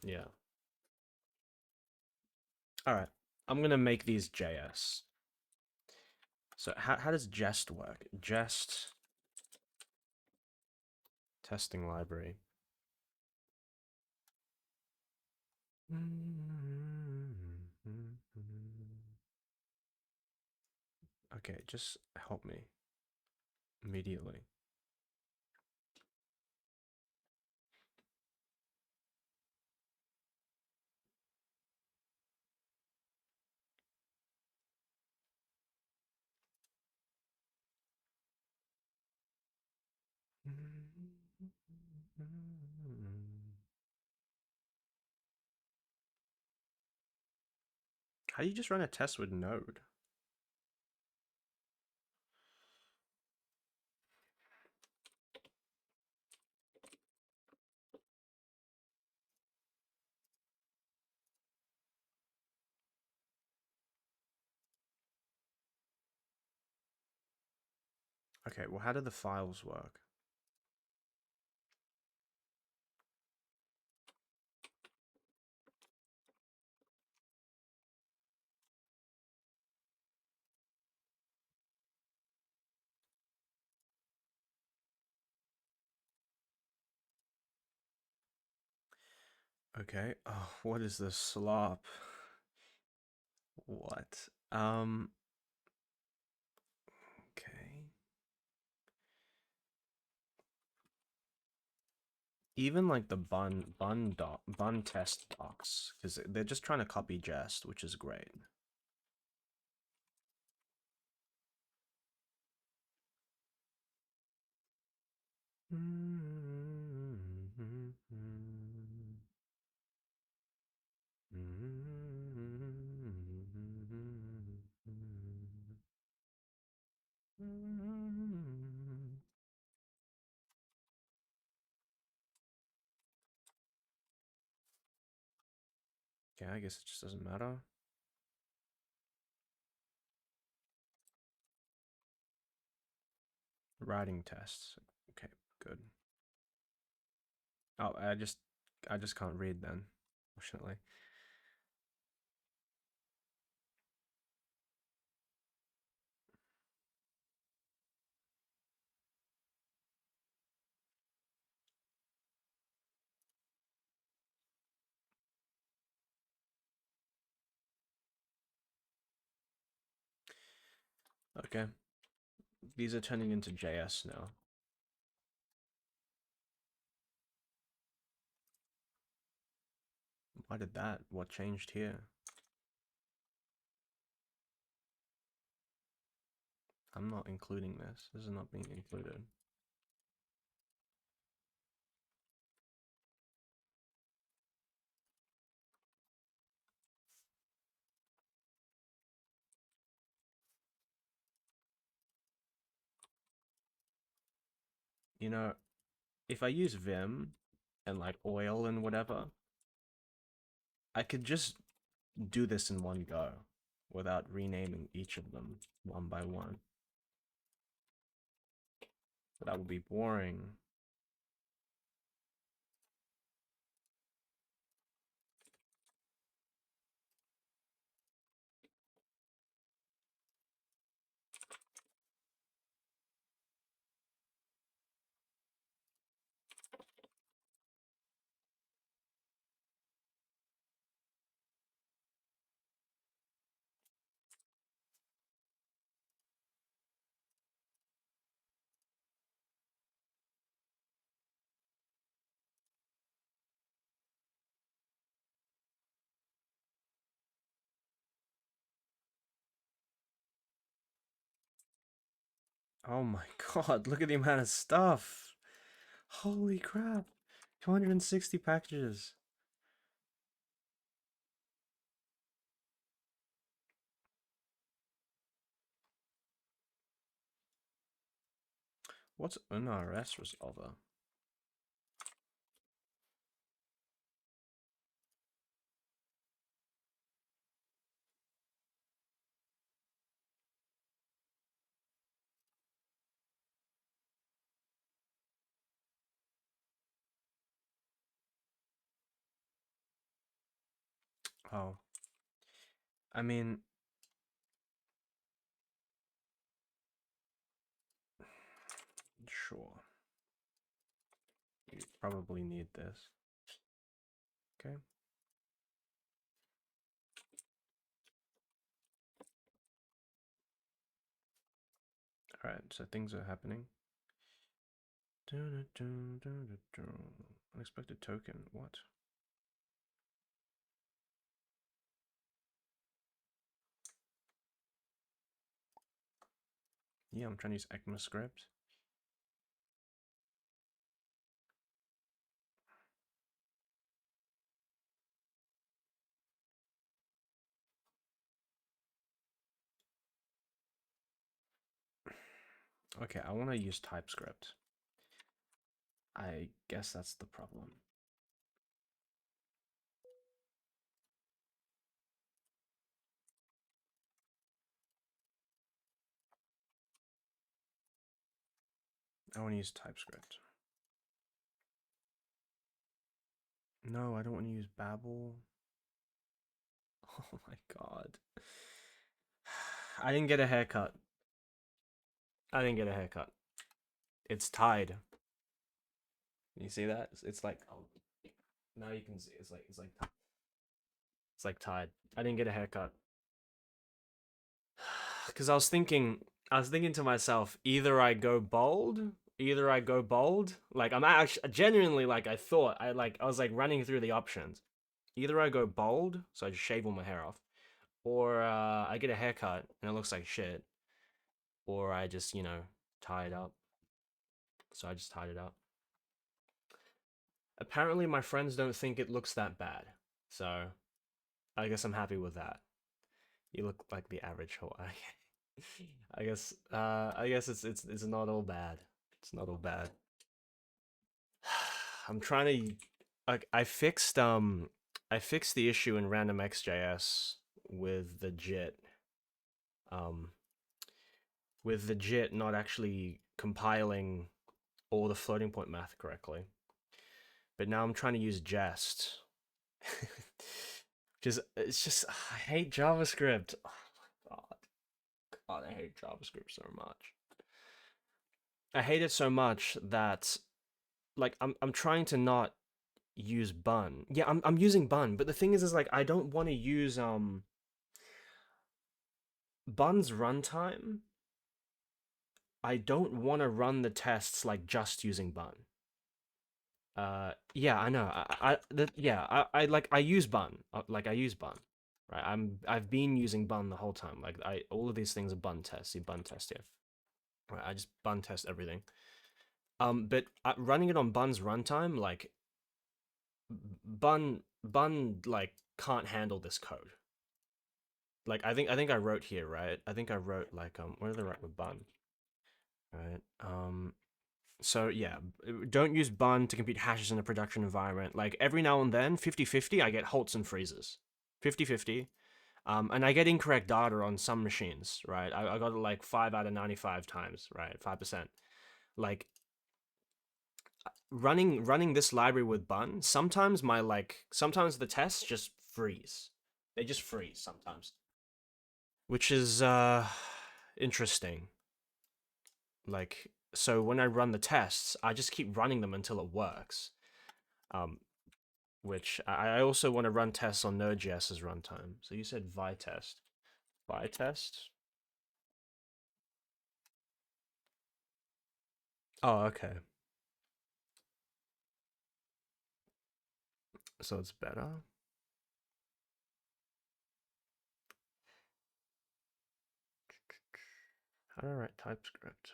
Yeah. Alright. I'm gonna make these JS. So how does jest work? Jest testing library. Okay, just help me immediately. How do you just run a test with Node? Okay, well, how do the files work? Okay. Oh, what is this slop? What? Okay. Even like the bun test docs, because they're just trying to copy jest, which is great. Okay, I guess it just doesn't matter. Writing tests. Okay, good. Oh, I just can't read then, fortunately. Okay. These are turning into JS now. Why did that? What changed here? I'm not including this. This is not being included. You know, if I use Vim and like oil and whatever, I could just do this in one go without renaming each of them one by one. But that would be boring. Oh my god, look at the amount of stuff. Holy crap. 260 packages. What's an RS resolver? Oh. I mean, sure. You probably need this. Okay. Alright, so things are happening. Unexpected token. What? Yeah, I'm trying to use ECMAScript. Okay, I want to use TypeScript. I guess that's the problem. I want to use TypeScript. No, I don't want to use Babel. Oh my god. I didn't get a haircut. I didn't get a haircut. It's tied. You see that? It's like, oh, now you can see it's like tied. I didn't get a haircut. Cuz I was thinking to myself, either I go bold, like I'm actually genuinely like I was like running through the options. Either I go bold, so I just shave all my hair off, or I get a haircut and it looks like shit, or I just, you know, tie it up. So I just tied it up. Apparently my friends don't think it looks that bad. So I guess I'm happy with that. You look like the average Hawaii. I guess it's not all bad. It's not all bad. I'm trying to like I fixed the issue in random XJS with the JIT. With the JIT not actually compiling all the floating point math correctly. But now I'm trying to use jest. It's just, I hate JavaScript. Oh my God, I hate JavaScript so much. I hate it so much that, like, I'm trying to not use bun. Yeah, I'm using bun, but the thing is like I don't want to use bun's runtime. I don't want to run the tests like just using bun. Yeah, I know. I use bun. Like I use bun. Right. I've been using bun the whole time. Like all of these things are bun tests. See bun test here. Right. I just bun test everything. But running it on bun's runtime, like bun like can't handle this code. Like I think I wrote here, right? I think I wrote like what did I write with bun? Right. So yeah, don't use bun to compute hashes in a production environment. Like every now and then, 50-50, I get halts and freezes. 50-50. And I get incorrect data on some machines, right? I got it like 5 out of 95 times, right? 5%. Like running this library with bun, sometimes sometimes the tests just freeze. They just freeze sometimes. Which is interesting. Like, so when I run the tests, I just keep running them until it works. Which I also want to run tests on Node.js's runtime. So you said vitest. Vitest? Oh, okay. So it's better. How do I write TypeScript?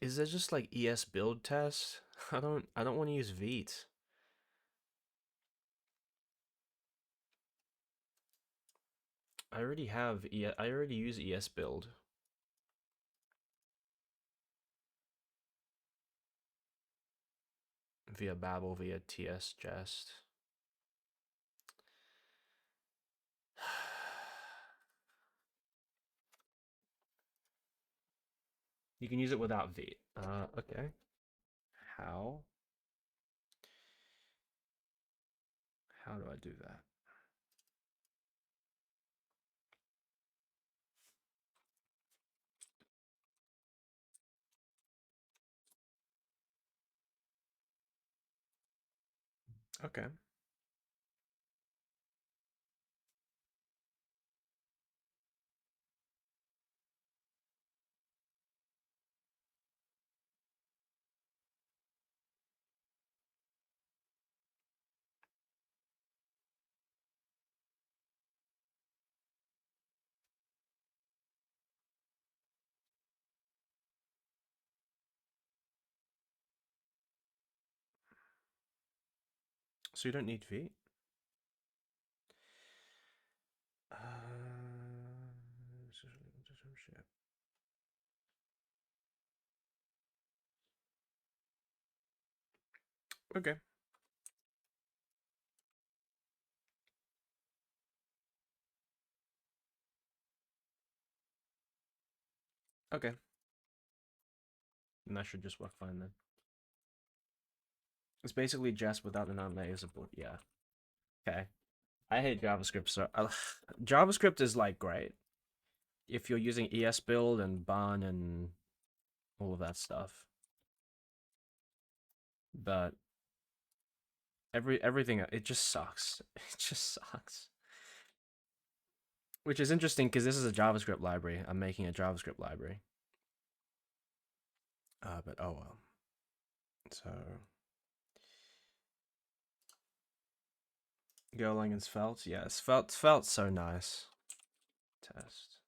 Is there just like ES build test? I don't want to use Vite. I already use ES build. Via Babel, via TS Jest. You can use it without Vite. Okay. How? How do I do that? Okay. So you don't need Vite? Okay. Okay. And that should just work fine then. It's basically Jest without the non-native support. Yeah. Okay. I hate JavaScript. So JavaScript is like great if you're using ES build and bun and all of that stuff. But everything it just sucks. It just sucks. Which is interesting because this is a JavaScript library. I'm making a JavaScript library. But oh well. So Golang and Svelte, yes, Svelte so nice. Test.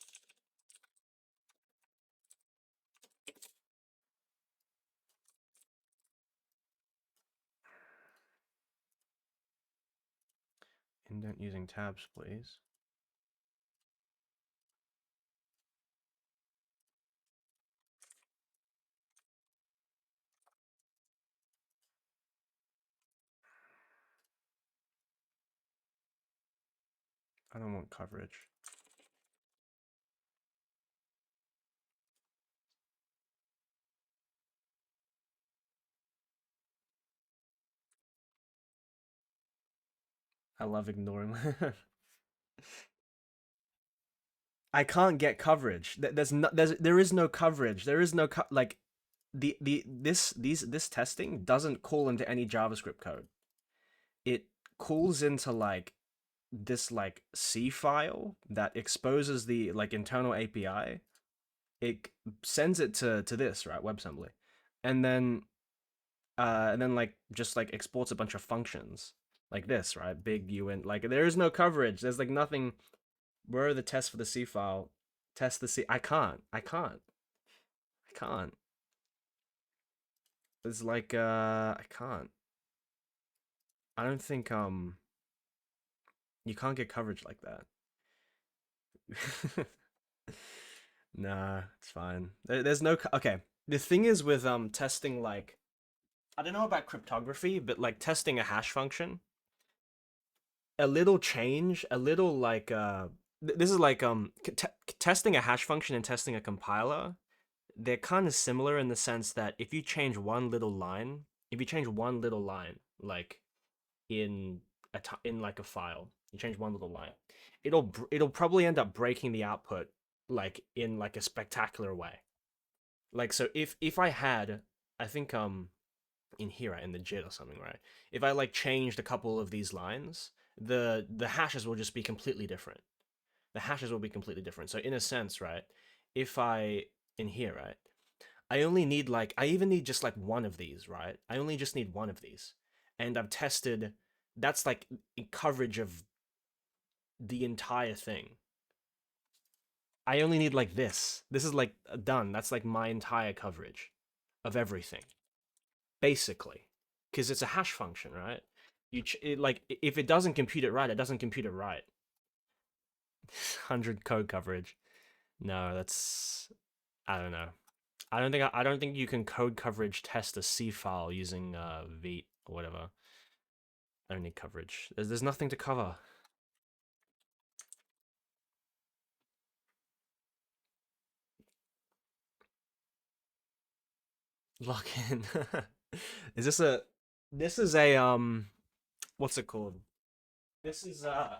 Indent using tabs, please. I don't want coverage. I love ignoring. I can't get coverage. There is no coverage. There is no like this testing doesn't call into any JavaScript code. It calls into like this like C file that exposes the like internal API. It sends it to this, right, WebAssembly, and then like just like exports a bunch of functions like this, right? Big UN. Like there is no coverage. There's like nothing. Where are the tests for the C file? Test the C. I can't. I can't. I can't. It's like I can't. I don't think you can't get coverage like that. Nah, it's fine. There's no okay. The thing is with testing like I don't know about cryptography, but like testing a hash function, a little change, a little like this is like testing a hash function and testing a compiler. They're kind of similar in the sense that if you change one little line, if you change one little line, like in in like a file, you change one little line, it'll probably end up breaking the output like in like a spectacular way. Like so, if I had, I think in here right, in the JIT or something, right? If I like changed a couple of these lines, the hashes will just be completely different. The hashes will be completely different. So in a sense, right? If I in here, right? I only need like I even need just like one of these, right? I only just need one of these. And I've tested that's like coverage of the entire thing. I only need like this. This is like done. That's like my entire coverage of everything, basically, because it's a hash function, right? Like if it doesn't compute it right, it doesn't compute it right. 100 code coverage. No, that's I don't know. I don't think you can code coverage test a C file using VOD or whatever. I don't need coverage. There's nothing to cover. Lock in. Is this a? This is a What's it called? This is uh.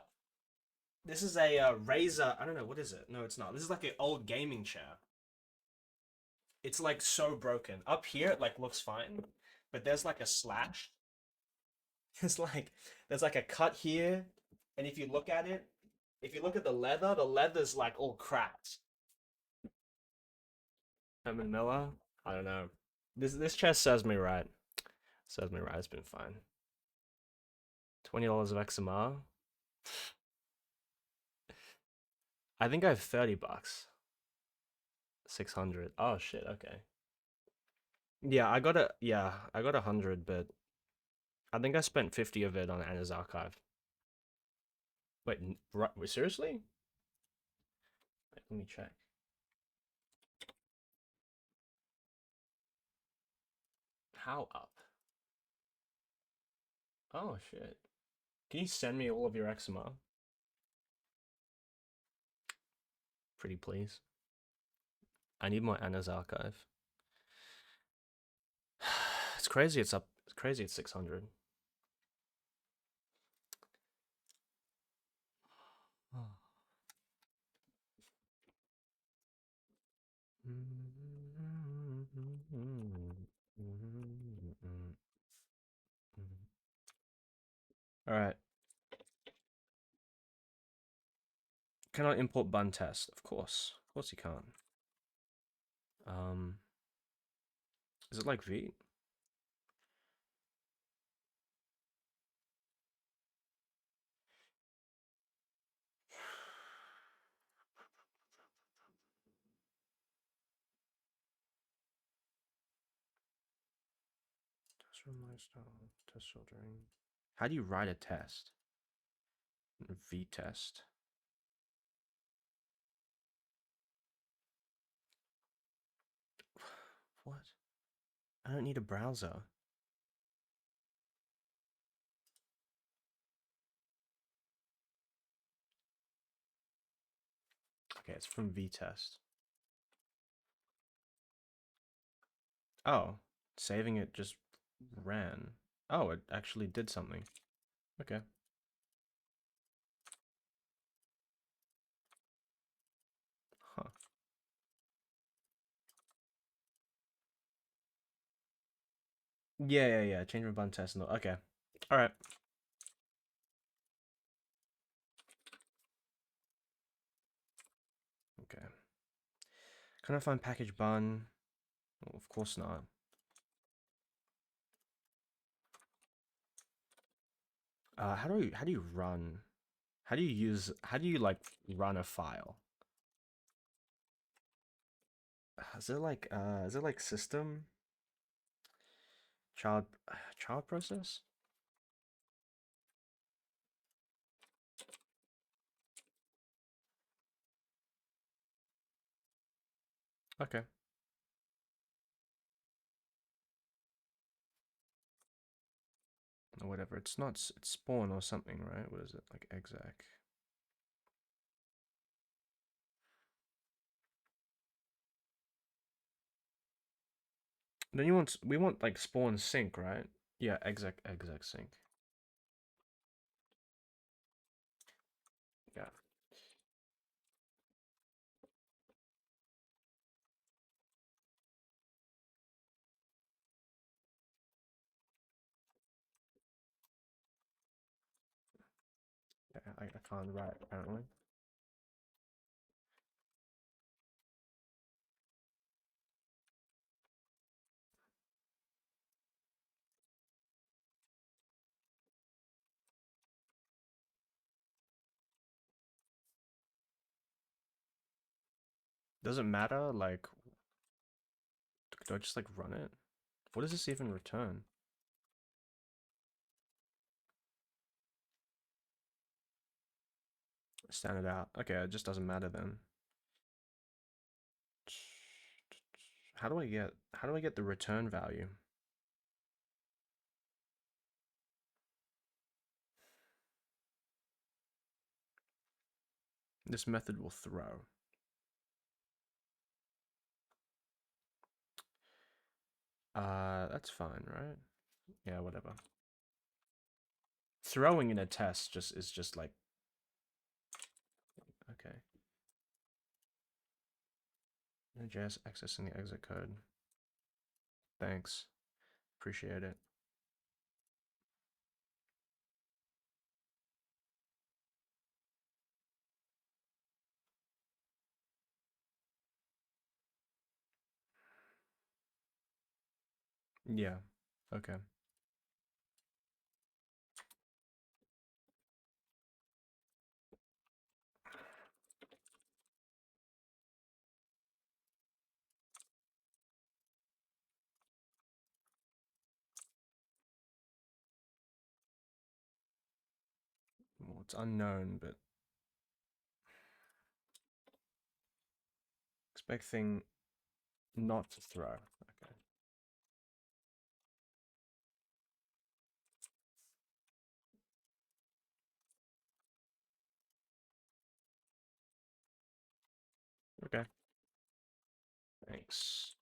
This is a Razer. I don't know what is it. No, it's not. This is like an old gaming chair. It's like so broken. Up here, it like looks fine, but there's like a slash. It's like there's like a cut here, and if you look at it, if you look at the leather's like all cracked. Herman Miller. I don't know. This chest serves me right. Serves me right. It's been fine. $20 of XMR. I think I have $30. 600. Oh shit. Okay. Yeah, I got 100, but I think I spent 50 of it on Anna's archive. Wait, right, seriously? Wait, let me check. How up? Oh shit. Can you send me all of your XMR? Pretty please. I need my Anna's archive. It's crazy it's up. It's crazy it's 600. All right. Can I import bun test? Of course. Of course you can't. Um, is it like V? Test run lifestyle, test filtering. How do you write a test? Vitest. What? I don't need a browser. Okay, it's from vitest. Oh, saving it just ran. Oh, it actually did something. Okay. Huh. Yeah. Change my button test. No. Okay. All right. Okay. Can I find package bun? Well, of course not. How do you run? How do you like run a file? Is it like system child child process? Okay. Or whatever. It's not it's spawn or something, right? What is it? Like exec. Then we want like spawn sync, right? Yeah, exec sync. Yeah. Yeah, I can't write apparently. Does it matter? Like, do I just like run it? What does this even return? Standard out. Okay, it just doesn't matter then. How do I get the return value? This method will throw. That's fine, right? Yeah, whatever. Throwing in a test is just like okay. JS accessing the exit code. Thanks. Appreciate it. Yeah. Okay. Well, it's unknown, but expecting not to throw. Okay. Okay. Thanks.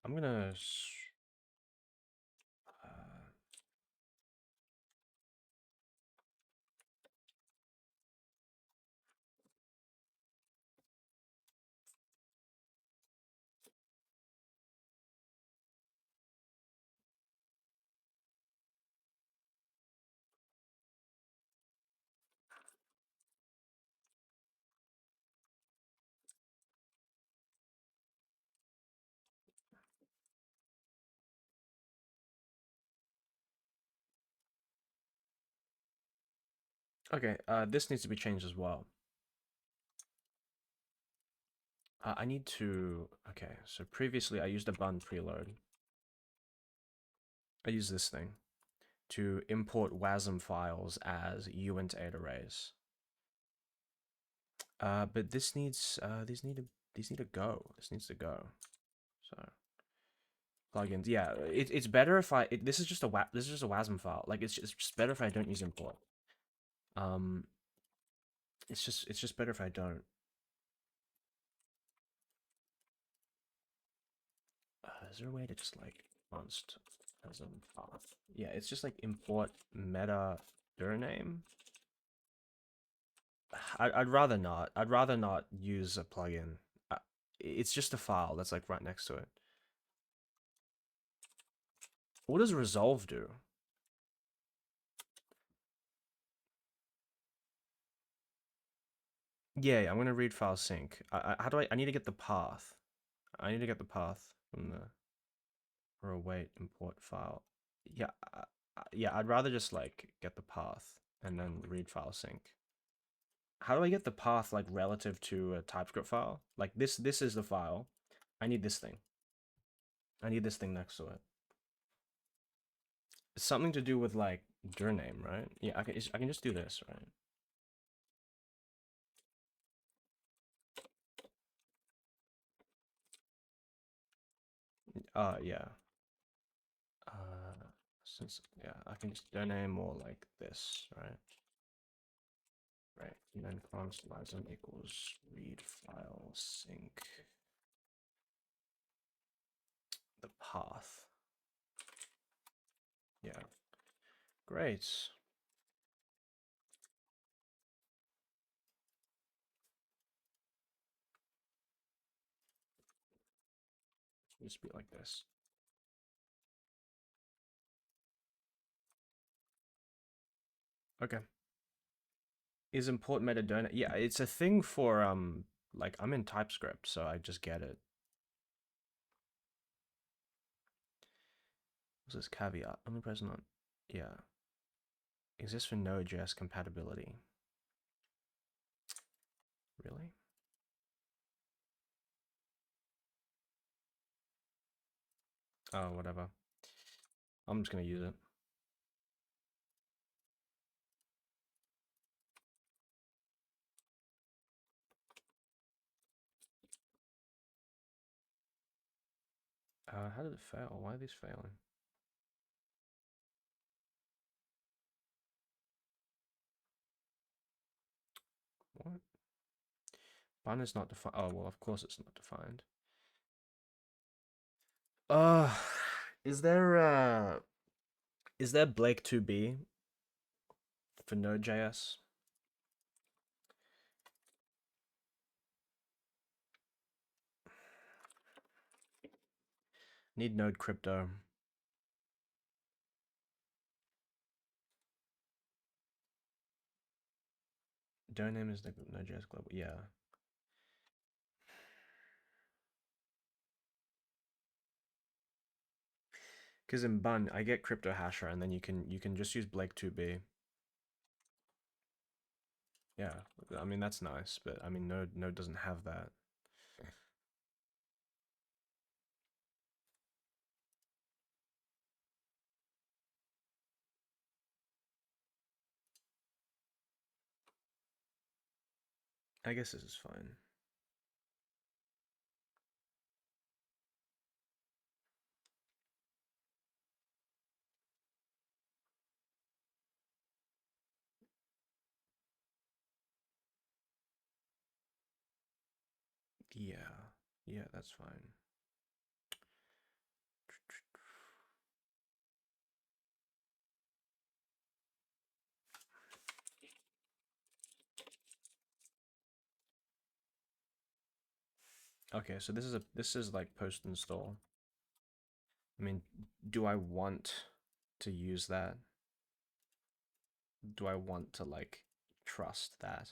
I'm gonna. Uh, okay. This needs to be changed as well. I need to, okay, so previously I used a bun preload. I use this thing to import WASM files as uint8 arrays. But this needs, these need to go. This needs to go. So plugins, yeah, it's better if this is just a WASM file. Like it's just better if I don't use import. It's just better if I don't. Is there a way to just like const as a path? Yeah, it's just like import meta dir name. I'd rather not. I'd rather not use a plugin. It's just a file that's like right next to it. What does resolve do? Yeah, I'm gonna read file sync. How do I need to get the path. I need to get the path from the or await import file. Yeah, yeah. I'd rather just like get the path and then read file sync. How do I get the path like relative to a TypeScript file? Like this is the file. I need this thing. I need this thing next to it. It's something to do with like dir name, right? Yeah, I can just do this, right? Yeah. Since yeah, I can just dir name more like this, right? Right, and then const lism equals read file sync the path. Yeah, great. Just be like this. Okay. Is import metadata? Yeah, it's a thing for like I'm in TypeScript, so I just get it. What's this caveat? Only present on. Yeah. Exists for Node.js compatibility. Really? Oh, whatever. I'm just gonna use it. How did it fail? Why are these failing? What? Bun is not defined. Oh, well, of course it's not defined. Uh, is there, is there Blake 2B for Node.js? Need Node crypto. Domain name is the Node.js global. Yeah. Because in Bun, I get crypto hasher, and then you can just use Blake 2B. Yeah, I mean that's nice, but I mean Node doesn't have that. I guess this is fine. Yeah, yeah, that's fine. Okay, so this is like post install. I mean, do I want to use that? Do I want to like trust that?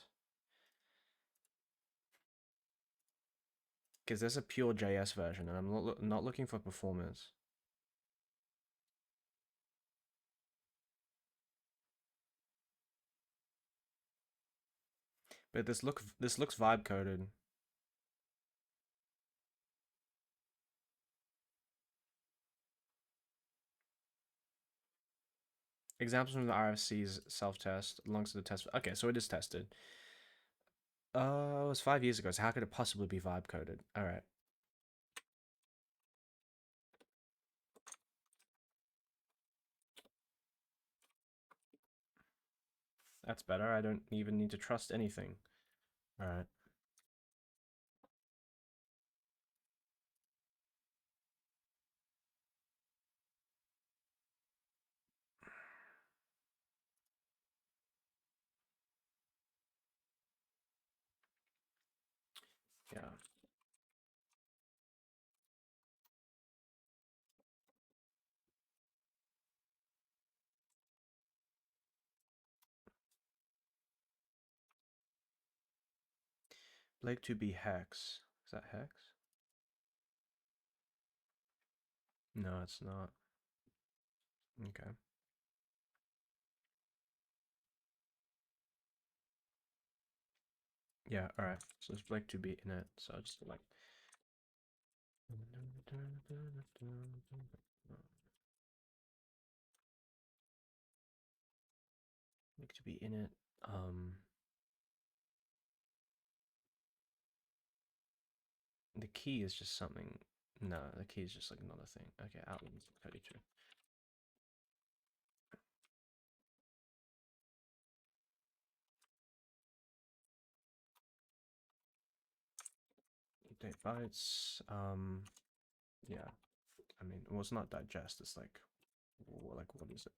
Because there's a pure JS version, and I'm not looking for performance. But this looks vibe coded. Examples from the RFC's self-test belongs to the test. Okay, so it is tested. It was 5 years ago, so how could it possibly be vibe coded? All right. That's better. I don't even need to trust anything. All right. Yeah. Blake to be hex. Is that hex? No, it's not. Okay. Yeah, alright. So it's Blake to be in it. So I'll just like Blake to be in it. The key is just something. No, the key is just like another thing. Okay, outline 32. Update bytes. Yeah. I mean, well, it's not digest. It's like what is it?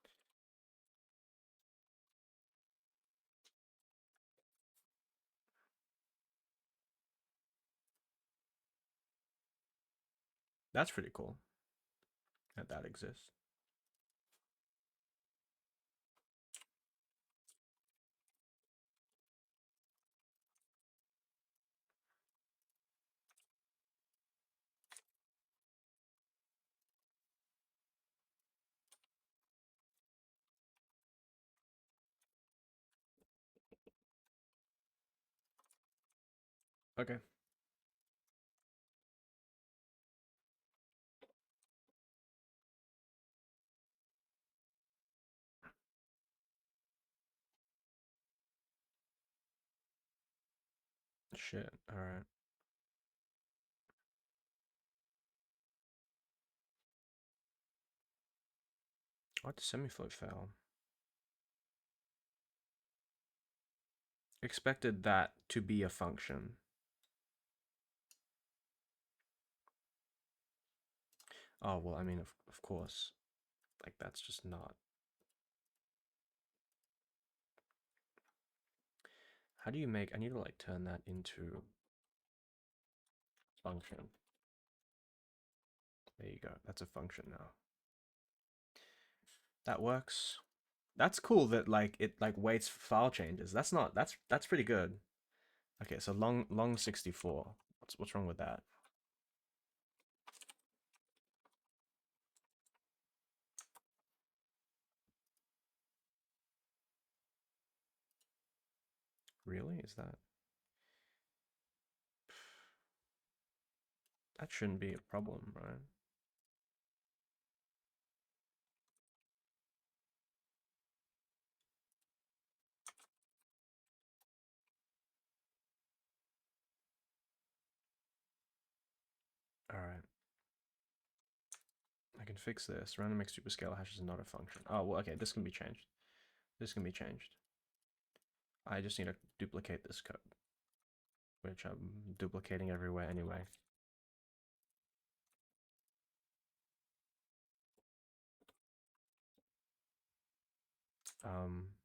That's pretty cool that exists. Okay. Shit. All right. What the semifloat fail? Expected that to be a function. Oh, well, I mean, of course. Like, that's just not. How do you make... I need to, like, turn that into function. There you go. That's a function now. That works. That's cool that, like, it, like, waits for file changes. That's not... That's pretty good. Okay, so long 64. What's wrong with that? Really? Is that... That shouldn't be a problem, right? Alright. I can fix this. Random mixed superscalar hash is not a function. Oh, well, okay, this can be changed. This can be changed. I just need to duplicate this code, which I'm duplicating everywhere anyway.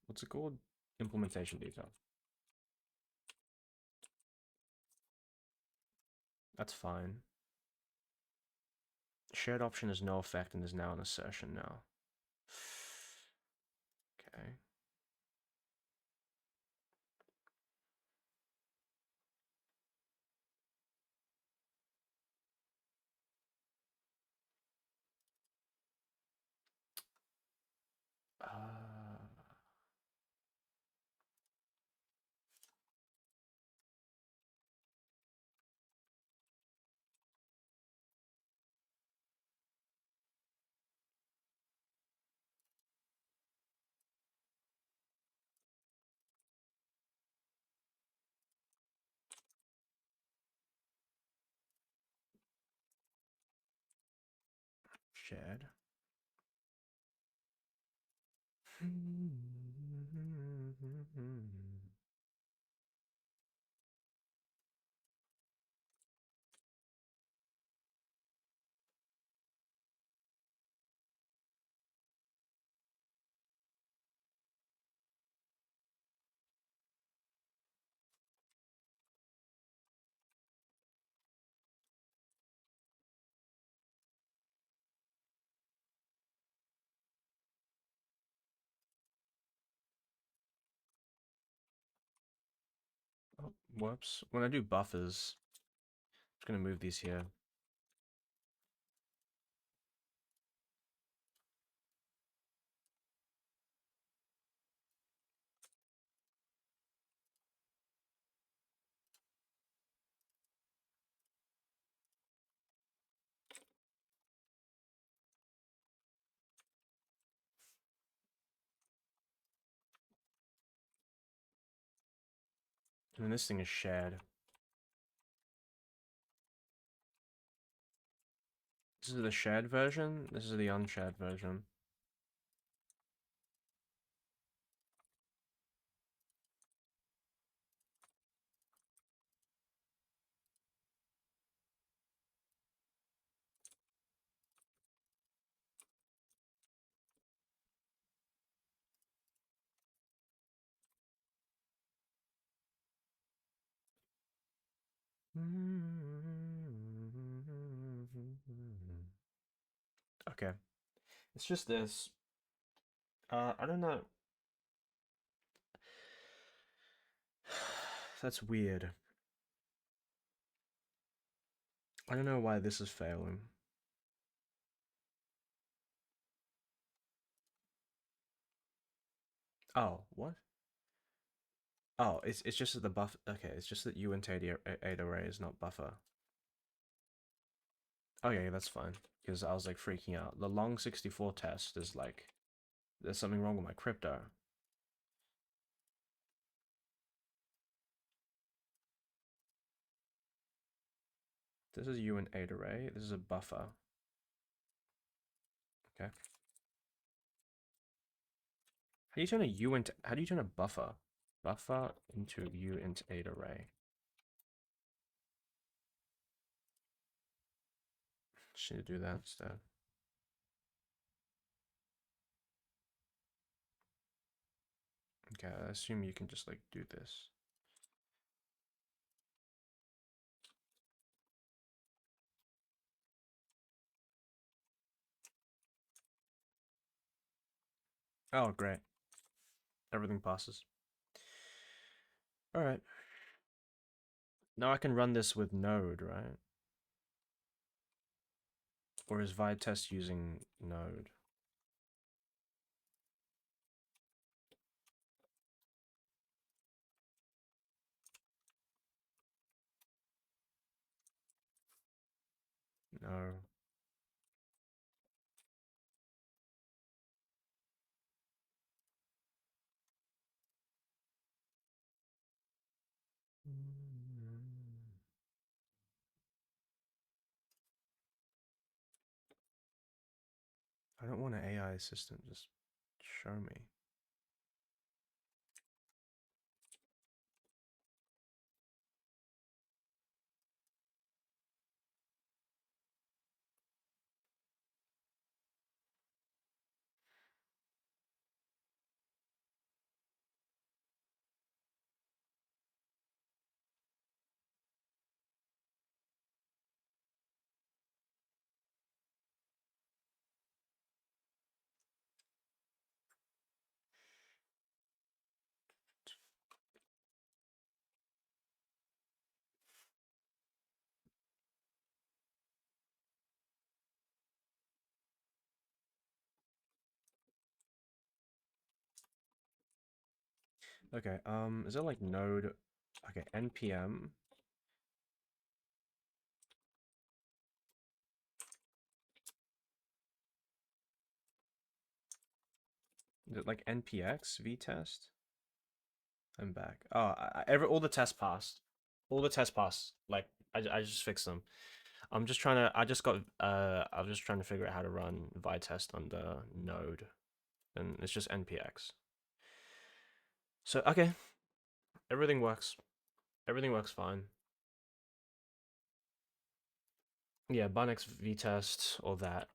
What's it called? Implementation detail. That's fine. Shared option has no effect and is now an assertion now. Okay. Uh, shared. Oh, whoops. When I do buffers, I'm just going to move these here. And this thing is shared. This is the shared version. This is the unshared version. Okay. It's just this. I don't know. That's weird. I don't know why this is failing. Oh, what? Oh, it's just that the buff. Okay, it's just that uint8 array is not buffer. Okay, that's fine. Because I was like freaking out. The long 64 test is like, there's something wrong with my crypto. This is uint8 array. This is a buffer. Okay. How do you turn a uint? How do you turn a buffer? Buffer into uint8 array. Just need to do that instead. Okay, I assume you can just like do this. Oh, great. Everything passes. All right. Now I can run this with Node, right? Or is vitest using Node? No. I don't want an AI assistant, just show me. Okay, is it like Node? Okay, npm. Is it like npx vtest? I'm back. Oh, all the tests passed. All the tests passed. Like I just fixed them. I'm just trying to. I just got. I was just trying to figure out how to run vitest under node, and it's just npx. So okay, everything works. Everything works fine. Yeah, Binex vtest or that.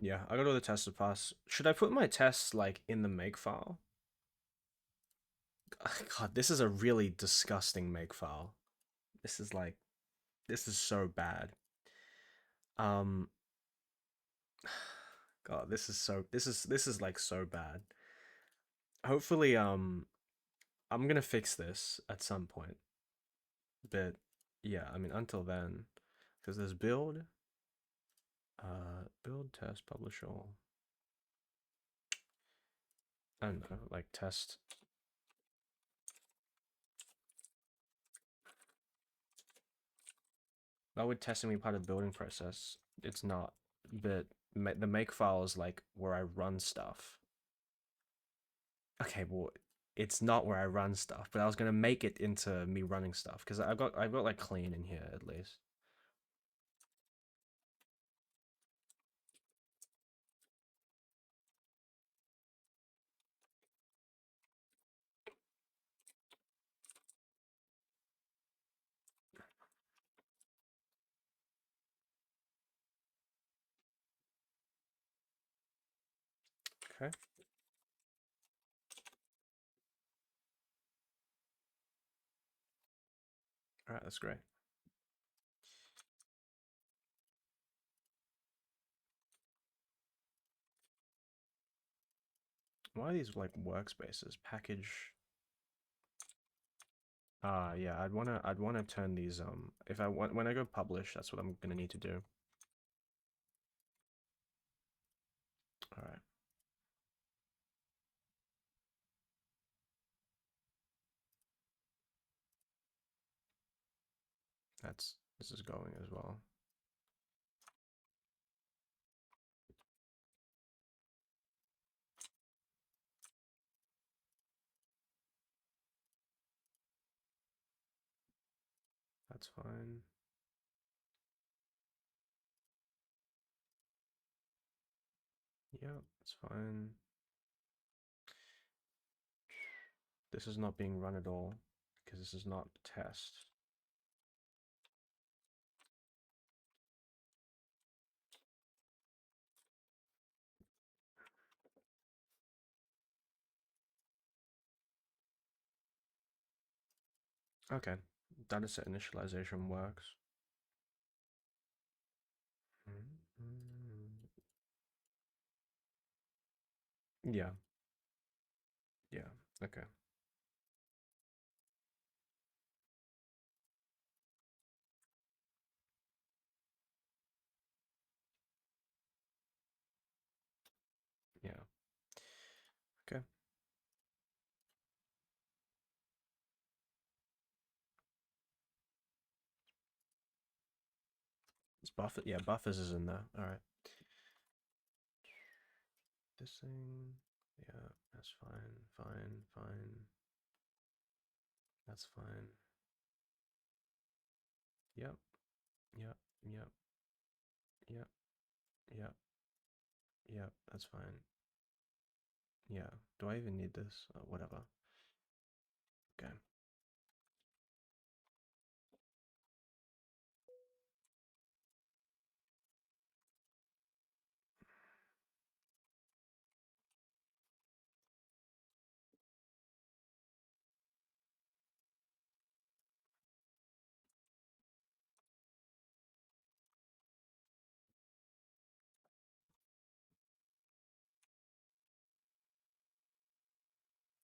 Yeah, I got all the tests to pass. Should I put my tests like in the make file? God, this is a really disgusting make file. This is like, this is so bad. Um, God, this is like so bad. Hopefully, I'm gonna fix this at some point. But yeah, I mean, until then, because there's build, test, publish all. I don't know, like test. That would testing be part of the building process. It's not, but the make file is like where I run stuff. Okay, well, it's not where I run stuff, but I was gonna make it into me running stuff because I've got like clean in here at least. Okay. All right, that's great. Why are these like workspaces? Package. Yeah, I'd wanna turn these if I want when I go publish, that's what I'm gonna need to do. All right. This is going as well. That's fine. Yeah, that's fine. This is not being run at all because this is not test. Okay, dataset initialization works. Yeah, yeah, okay. Yeah, okay. It's buffer. Yeah, buffers is in there. All right. This thing. Yeah, that's fine. Fine. Fine. That's fine. Yep. Yep. Yep. Yep. Yep. Yep. That's fine. Yeah. Do I even need this? Whatever. Okay.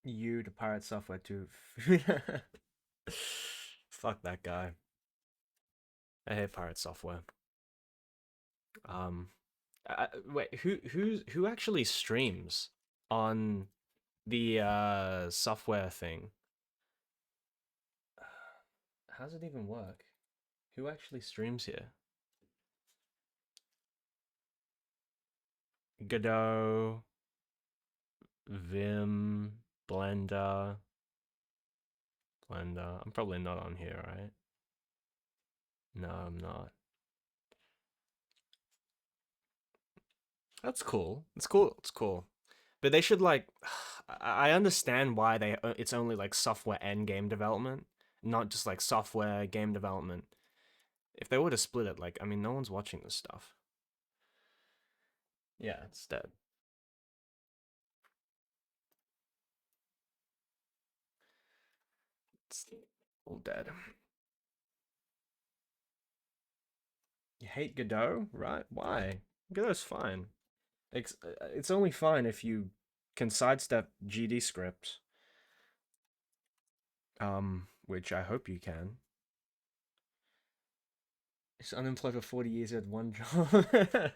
You to pirate software too. Fuck that guy. I hate pirate software. Um, wait, who actually streams on the software thing? How does it even work? Who actually streams here? Godot. Vim, Blender. I'm probably not on here, right? No, I'm not. That's cool. It's cool. It's cool. But they should like. I understand why it's only like software and game development, not just like software game development. If they were to split it, like I mean, no one's watching this stuff. Yeah, it's dead. It's all dead. You hate Godot, right? Why? Godot's fine. It's only fine if you can sidestep GD script, which I hope you can. He's unemployed for 40 years, he had one job.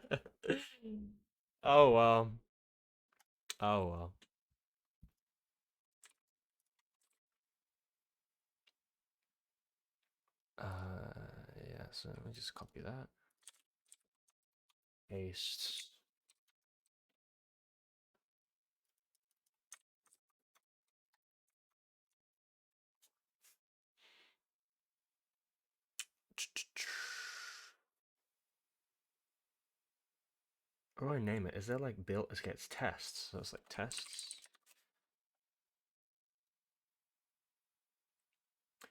Oh well. Oh well. Yeah, so let me just copy that. Paste. What do I name it? Is that like built? Okay, it's tests. So it's like tests.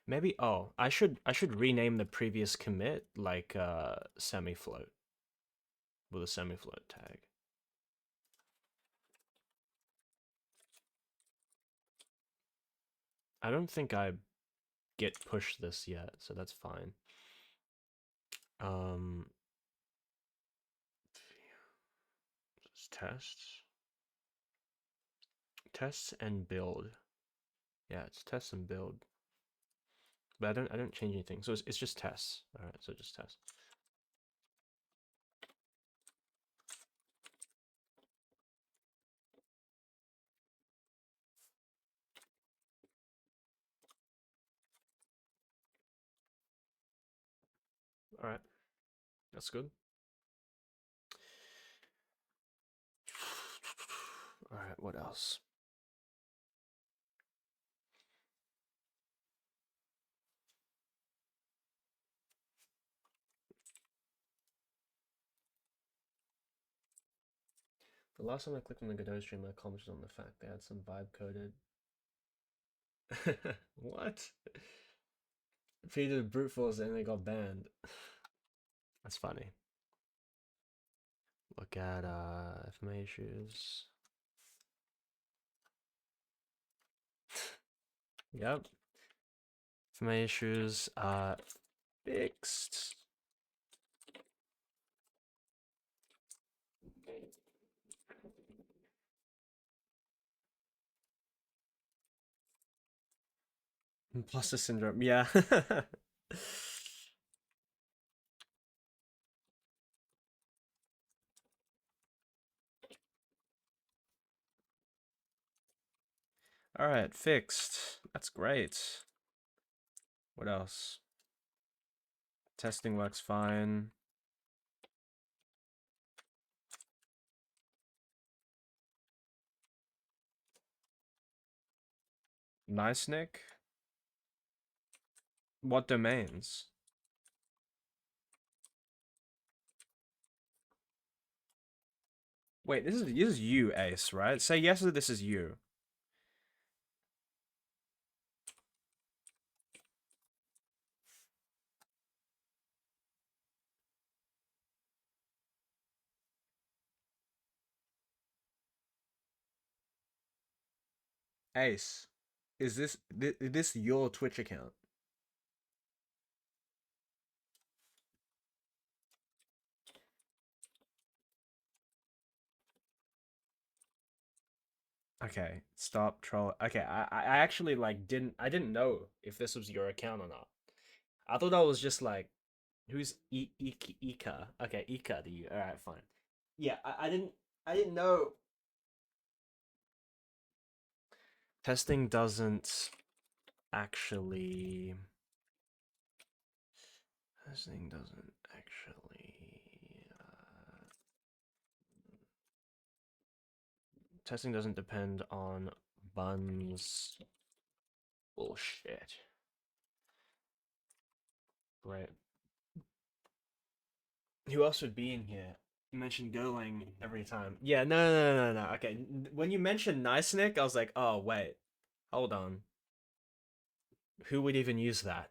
Maybe I should rename the previous commit like semifloat with a semifloat tag. I don't think I git push this yet, so that's fine. Tests. Tests and build. Yeah, it's tests and build. But I don't change anything. So it's just tests. Alright, so just tests. Alright. That's good. Alright, what else? The last time I clicked on the Godot stream, I commented on the fact they had some vibe coded. What? Peter did brute force and they got banned. That's funny. Look at FMA issues. Yep. FMA issues fixed. Imposter syndrome, yeah. Alright, fixed. That's great. What else? Testing works fine. Nice, Nick. What domains? Wait, this is you, Ace, right? Say yes or this is you. Ace, is this your Twitch account? Okay, stop troll. Okay, I actually like didn't know if this was your account or not. I thought that was just like who's Ika? Okay, Ika to you. All right, fine. Yeah, I didn't know. Testing doesn't actually. Testing doesn't actually. Testing doesn't depend on buns. Bullshit. Great. Who else would be in here? You mentioned Golang every time. Yeah, no. Okay, when you mentioned Nice Nick, I was like, oh wait, hold on. Who would even use that?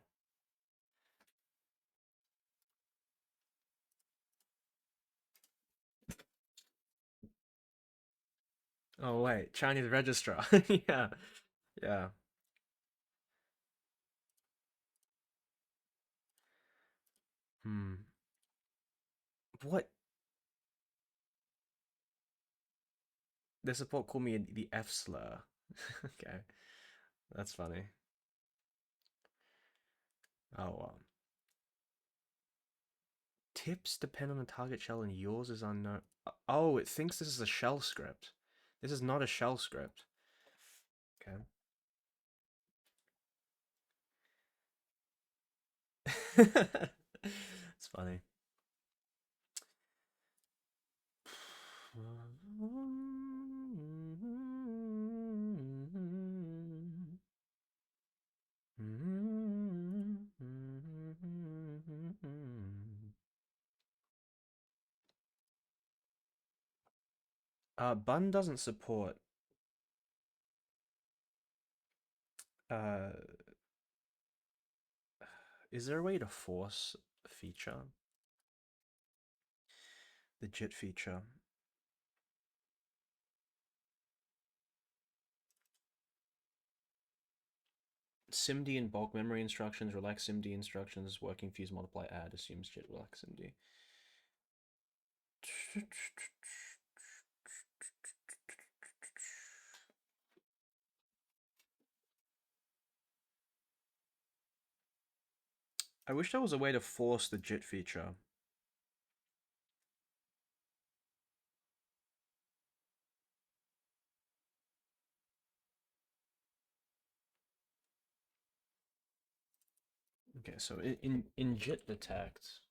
Oh wait, Chinese registrar. Yeah, yeah. Hmm. What? The support called me the F slur. Okay, that's funny. Oh well. Tips depend on the target shell and yours is unknown. Oh, it thinks this is a shell script. This is not a shell script. Okay. It's funny. Bun doesn't support. Uh, is there a way to force a feature? The JIT feature. SIMD and bulk memory instructions, relax SIMD instructions, working fuse multiply add, assumes JIT relax SIMD. I wish there was a way to force the JIT feature. Okay, so in JIT detect,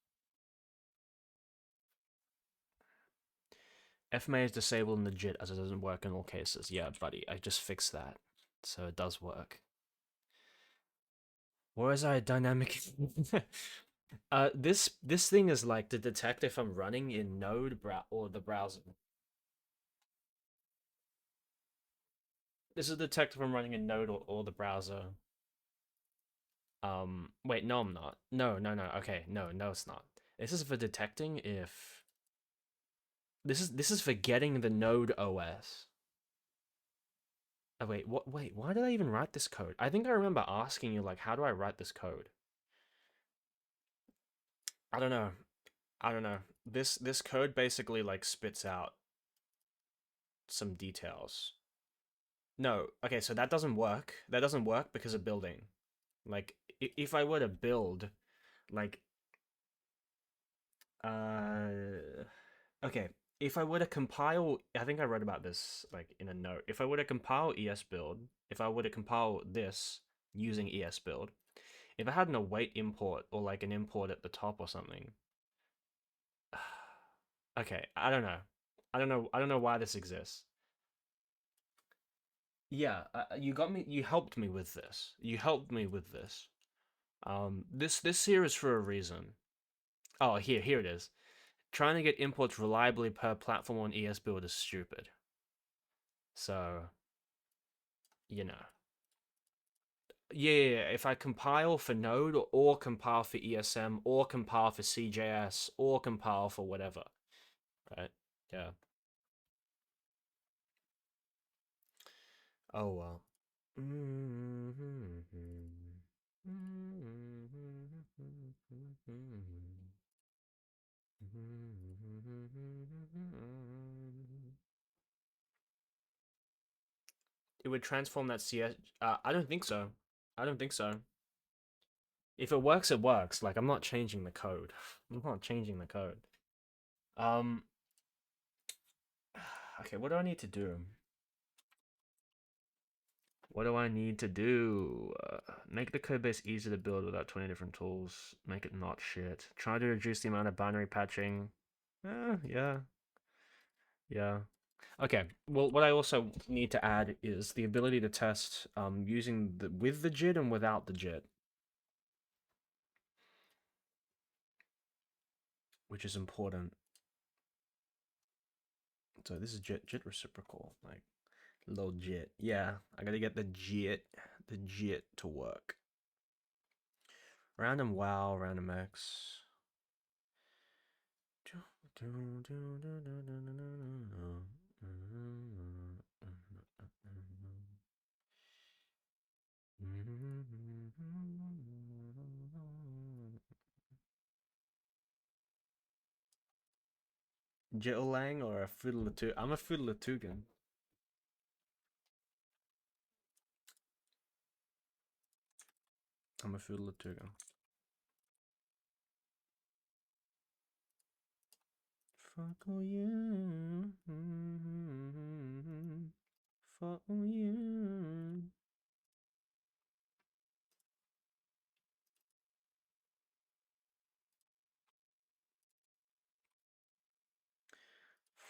FMA is disabled in the JIT as it doesn't work in all cases. Yeah, buddy, I just fixed that, so it does work. Or is I dynamic? This thing is like to detect if I'm running in Node or the browser. This is detect if I'm running in Node or the browser. Wait, no, I'm not. No. Okay, no, it's not. This is for detecting if this is for getting the Node OS. Oh, wait, what? Wait, why did I even write this code? I think I remember asking you like, how do I write this code? I don't know. I don't know. This code basically like spits out some details. No, okay, so that doesn't work. That doesn't work because of building. Like, if I were to build, like, okay, if I were to compile, I think I wrote about this like in a note. If I were to compile ES build, if I were to compile this using ES build, if I had an await import or like an import at the top or something, okay, I don't know. I don't know why this exists. Yeah, you got me. You helped me with this. You helped me with this. This here is for a reason. Oh, here it is. Trying to get imports reliably per platform on ES build is stupid. So, you know. Yeah, if I compile for Node or compile for ESM or compile for CJS or compile for whatever, right? Yeah. Oh well. It would transform that CS. I don't think so. I don't think so. If it works, it works. Like, I'm not changing the code. I'm not changing the code. Um. Okay, what do I need to do? What do I need to do? Make the code base easy to build without 20 different tools. Make it not shit. Try to reduce the amount of binary patching. Yeah. Yeah. Okay, well, what I also need to add is the ability to test using with the JIT and without the JIT, which is important. So this is JIT reciprocal, like little JIT. Yeah, I gotta get the JIT to work. Random wow, random X. Jitterlang or a Fiddler-two? I'm a Fiddler-tugan. I'm a Fiddler-tugan. Fuck you. Fuck you.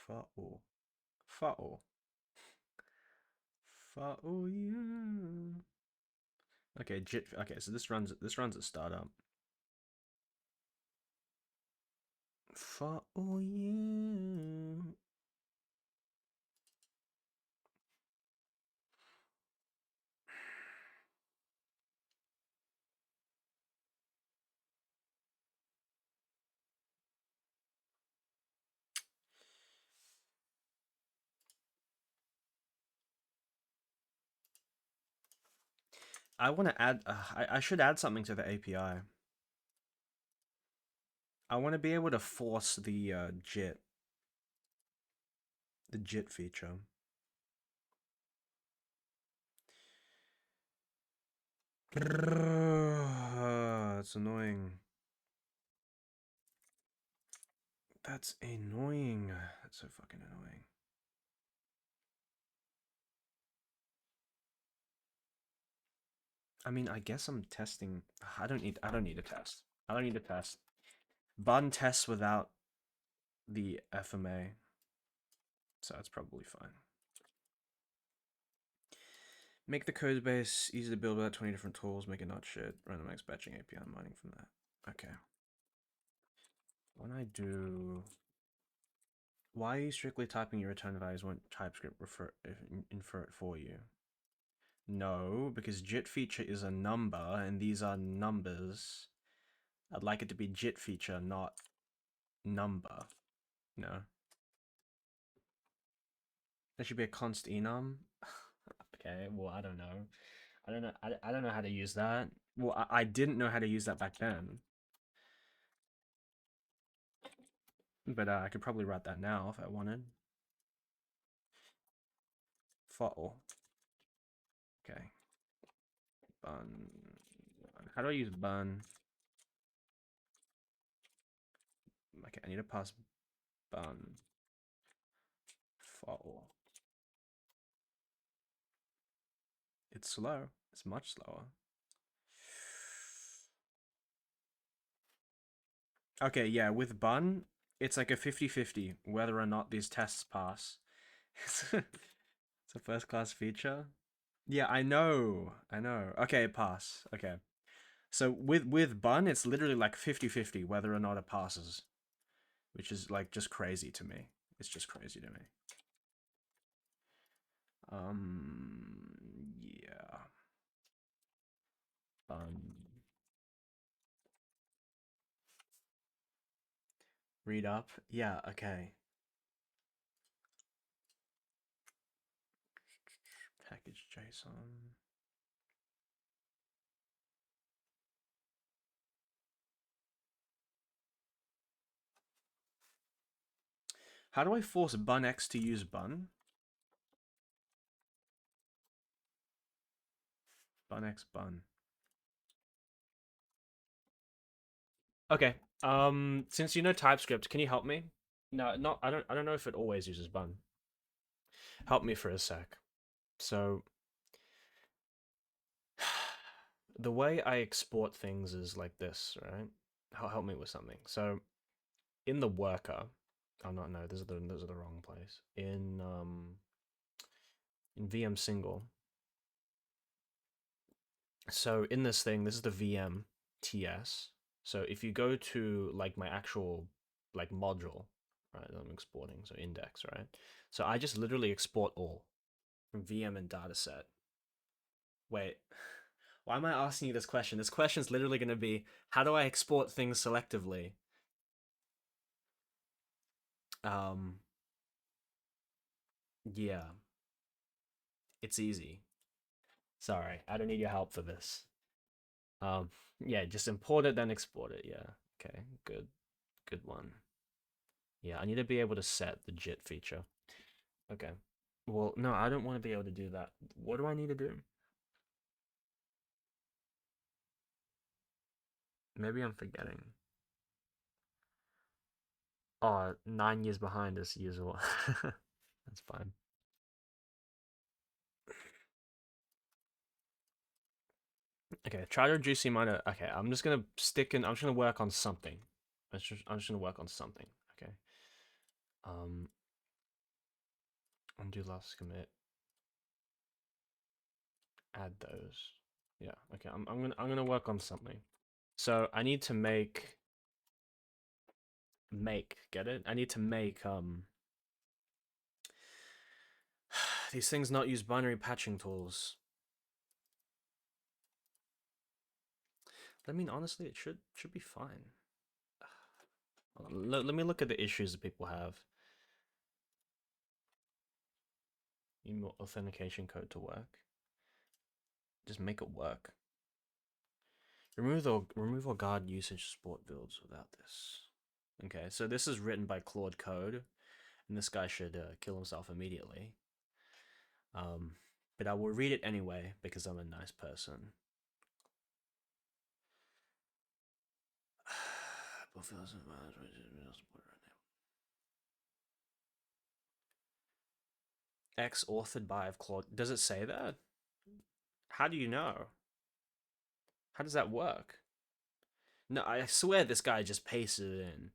Fuck. Fuck. Fuck you. Okay, JIT. Okay, so this runs at startup. Fuck you. I want to add. I should add something to the API. I want to be able to force the JIT feature. It's annoying. That's annoying. That's so fucking annoying. I mean, I guess I'm testing. I don't need a test. I don't need a test. Bun tests without the FMA, so it's probably fine. Make the code base easy to build without 20 different tools. Make it not shit. Random X batching API mining from that. Okay. When I do, why are you strictly typing your return values when TypeScript infer it for you? No, because JIT feature is a number, and these are numbers. I'd like it to be JIT feature, not number. No. There should be a const enum. Okay, well, I don't know. I don't know. I don't know how to use that. Well, I didn't know how to use that back then. But I could probably write that now if I wanted. File. Okay. Bun. How do I use bun? Okay, I need to pass bun. File. It's slow. It's much slower. Okay, yeah, with bun, it's like a 50-50 whether or not these tests pass. It's a first class feature. Yeah, I know. I know. Okay, pass. Okay. So with bun, it's literally like 50-50 whether or not it passes, which is like just crazy to me. It's just crazy to me. Yeah. Read up. Yeah, okay. Package JSON. How do I force bunx to use bun? Bunx bun. Okay. Since you know TypeScript, can you help me? No, not I don't know if it always uses bun. Help me for a sec. So the way I export things is like this, right? Help me with something. So in the worker, Oh no, no, those are the wrong place. In VM single. So in this thing, this is the VM TS. So if you go to like my actual like module, right, that I'm exporting, so index, right? So I just literally export all from VM and dataset. Wait, why am I asking you this question? This question is literally going to be, how do I export things selectively? Um, yeah, it's easy. Sorry, I don't need your help for this. Um, yeah, just import it, then export it. Yeah, okay, good one. Yeah, I need to be able to set the JIT feature. Okay. Well, no, I don't want to be able to do that. What do I need to do? Maybe I'm forgetting. Oh, 9 years behind as usual. That's fine. Okay, try to reduce the amount of. Okay, I'm just gonna stick in. I'm just gonna work on something. I'm just gonna work on something. Okay. Um, undo last commit. Add those. Yeah. Okay. I'm gonna work on something. So I need to make get it. I need to make these things not use binary patching tools. I mean, honestly, it should be fine. Let me look at the issues that people have. Email authentication code to work. Just make it work. Remove or guard usage support builds without this. Okay, so this is written by Claude Code, and this guy should kill himself immediately. But I will read it anyway because I'm a nice person. X authored by of Claude. Does it say that? How do you know? How does that work? No, I swear this guy just pasted it in.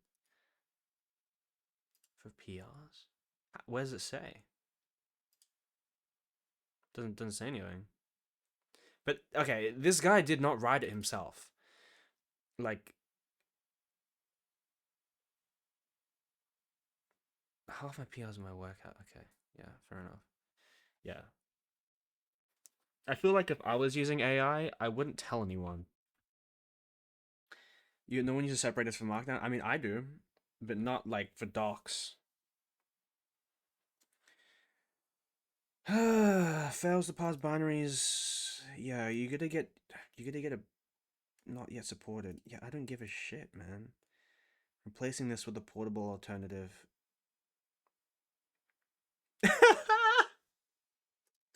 For PRs? Where does it say? Doesn't say anything. But okay, this guy did not write it himself. Like half my PRs in my workout. Okay, yeah, fair enough. Yeah, I feel like if I was using AI, I wouldn't tell anyone. No one uses separators for Markdown. I mean, I do, but not like for docs. Fails to parse binaries. Yeah, you gotta get a not yet supported. Yeah, I don't give a shit, man. Replacing this with a portable alternative.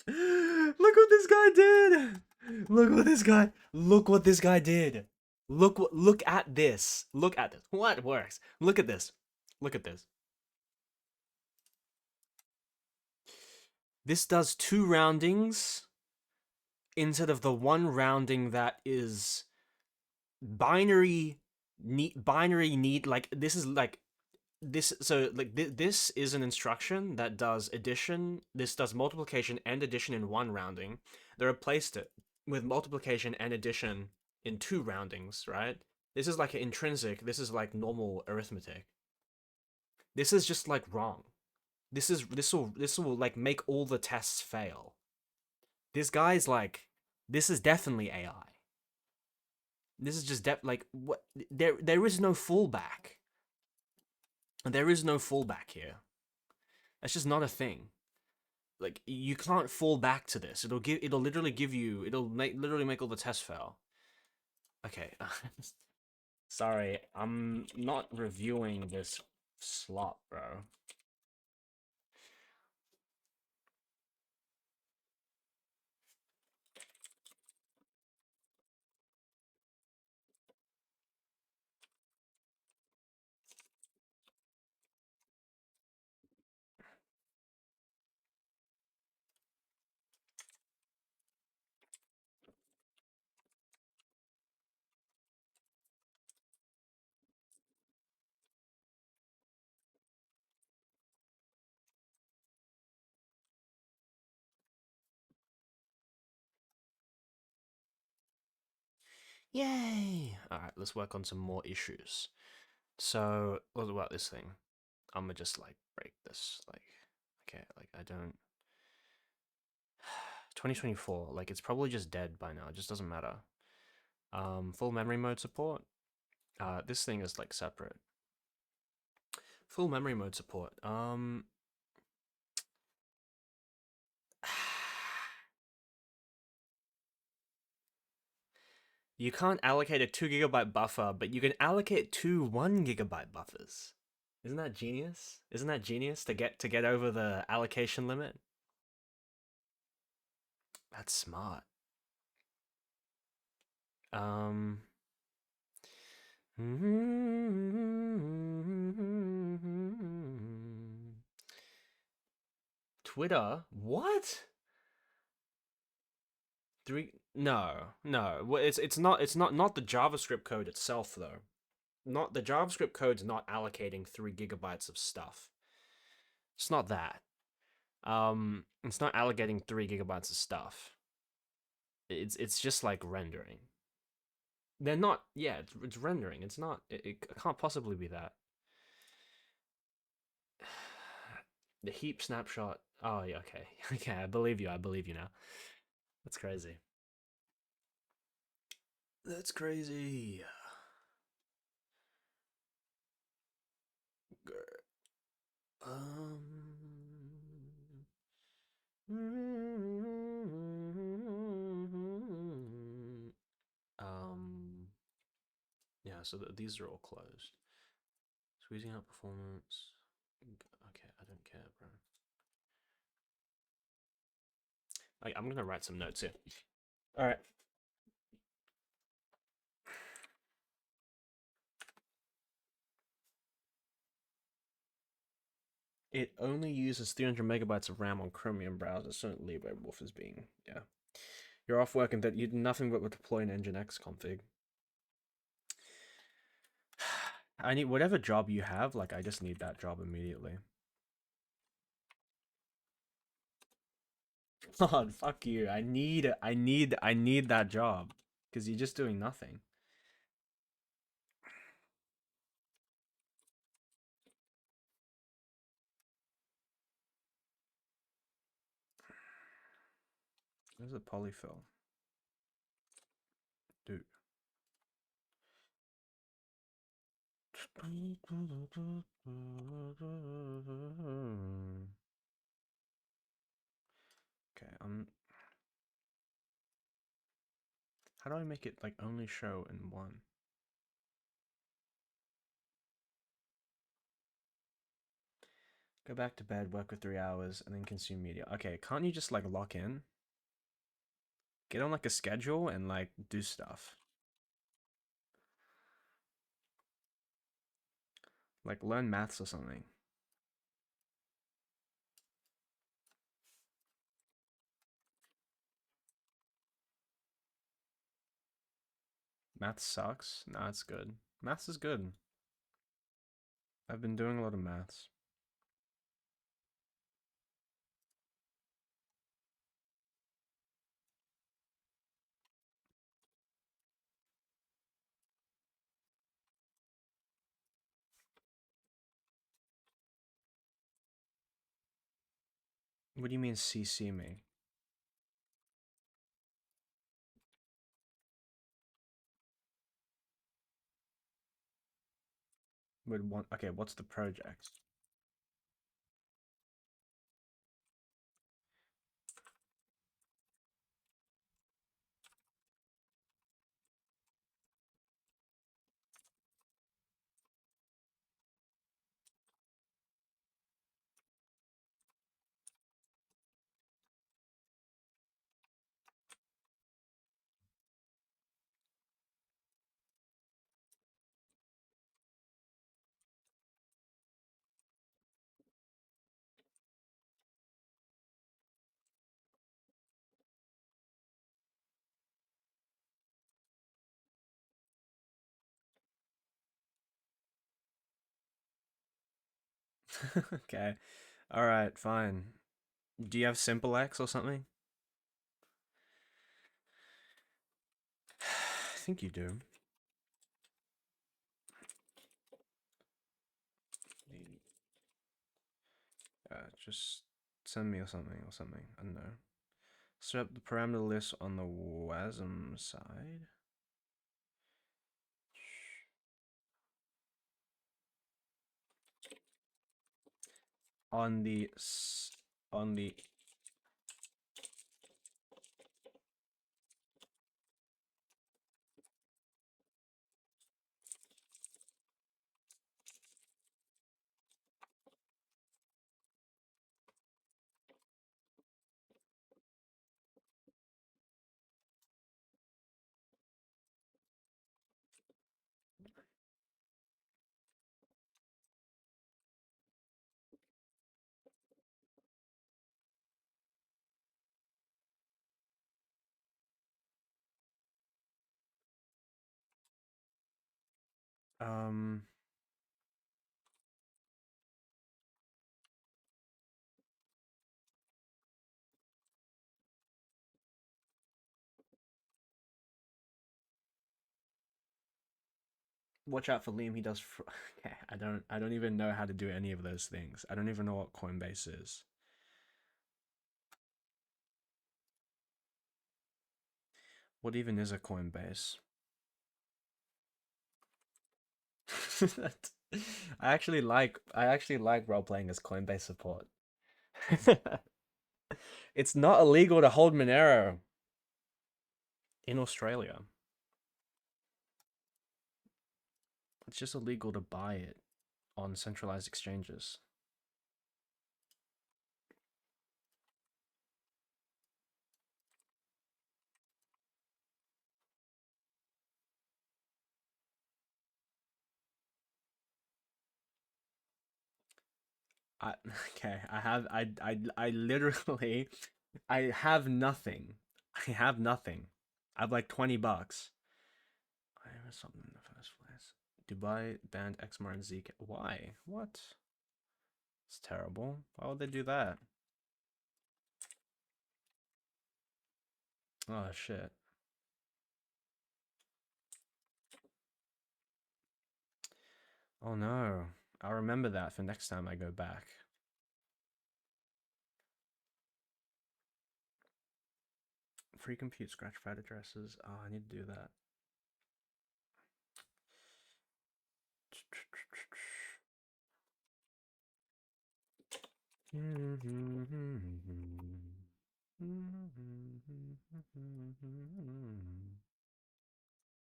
Look what this guy did. Look what this guy did. Look at this. Look at this. What works? Look at this. Look at this. This does 2 roundings instead of the 1 rounding that is binary need like this is like this so like this is an instruction that does addition. This does multiplication and addition in 1 rounding. They replaced it with multiplication and addition in 2 roundings, right? This is like an intrinsic. This is like normal arithmetic. This is just like wrong. This will like make all the tests fail. This guy's like, this is definitely AI. This is just like what there is no fallback. There is no fallback here. That's just not a thing. Like you can't fall back to this. It'll literally give you literally make all the tests fail. Okay. Sorry, I'm not reviewing this slot, bro. Yay! Alright, let's work on some more issues. So, what about this thing? I'm gonna just like break this. Like, okay, like I don't. 2024, like it's probably just dead by now. It just doesn't matter. Full memory mode support. This thing is like separate. Full memory mode support. You can't allocate a 2 GB buffer, but you can allocate two 1 GB buffers. Isn't that genius? Isn't that genius to get over the allocation limit? That's smart. Um. Twitter? What? Three? No, no. Well, it's not the JavaScript code itself though. Not the JavaScript code's not allocating 3 GB of stuff. It's not that. It's not allocating 3 GB of stuff. It's just like rendering. They're not. Yeah, it's rendering. It's not. It can't possibly be that. The heap snapshot. Oh yeah. Okay. Okay. I believe you. I believe you now. That's crazy. That's crazy. Um. Um. Yeah. So these are all closed. Squeezing out performance. Okay, I don't care, bro. I'm gonna write some notes here. All right. It only uses 300 megabytes of RAM on Chromium browser, so LibreWolf is being, yeah. You're off work and that you do nothing but deploy an Nginx config. I need whatever job you have, like I just need that job immediately. God, fuck you. I need that job. Because you're just doing nothing. Where's the polyfill? Dude. Okay, how do I make it like only show in one? Go back to bed, work for 3 hours, and then consume media. Okay, can't you just like lock in? Get on like a schedule and like do stuff. Like learn maths or something. Maths sucks. Nah, it's good. Maths is good. I've been doing a lot of maths. What do you mean CC me? Would want okay, what's the project? Okay. Alright, fine. Do you have simple X or something? think you do. Just send me or something. I don't know. Set up the parameter list on the WASM side. On the watch out for Liam. He does. Okay, I don't even know how to do any of those things. I don't even know what Coinbase is. What even is a Coinbase? I actually like role playing as Coinbase support. It's not illegal to hold Monero in Australia. It's just illegal to buy it on centralized exchanges. Okay, I literally I have nothing. I have nothing. I have like $20. I have something in the first place. Dubai banned XMR and Zk. Why? What? It's terrible. Why would they do that? Oh shit. Oh no. I'll remember that for next time I go back. Free compute scratchpad addresses. Oh, I need to do that.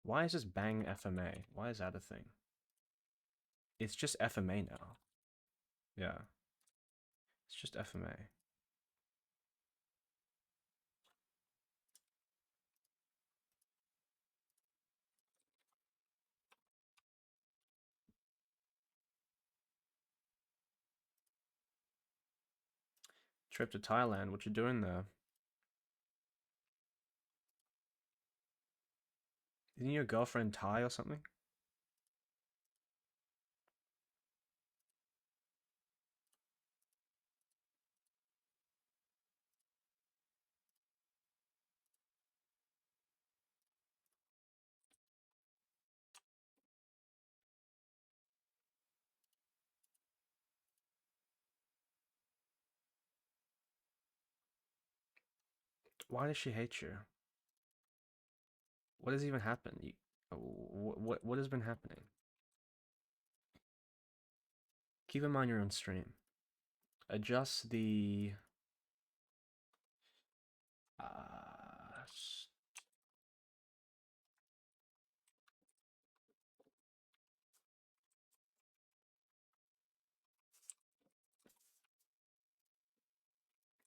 Why is this bang FMA? Why is that a thing? It's just FMA now. Yeah. It's just FMA. Trip to Thailand, what you doing there? Isn't your girlfriend Thai or something? Why does she hate you? What has even happened? What has been happening? Keep in mind you're on stream. Adjust the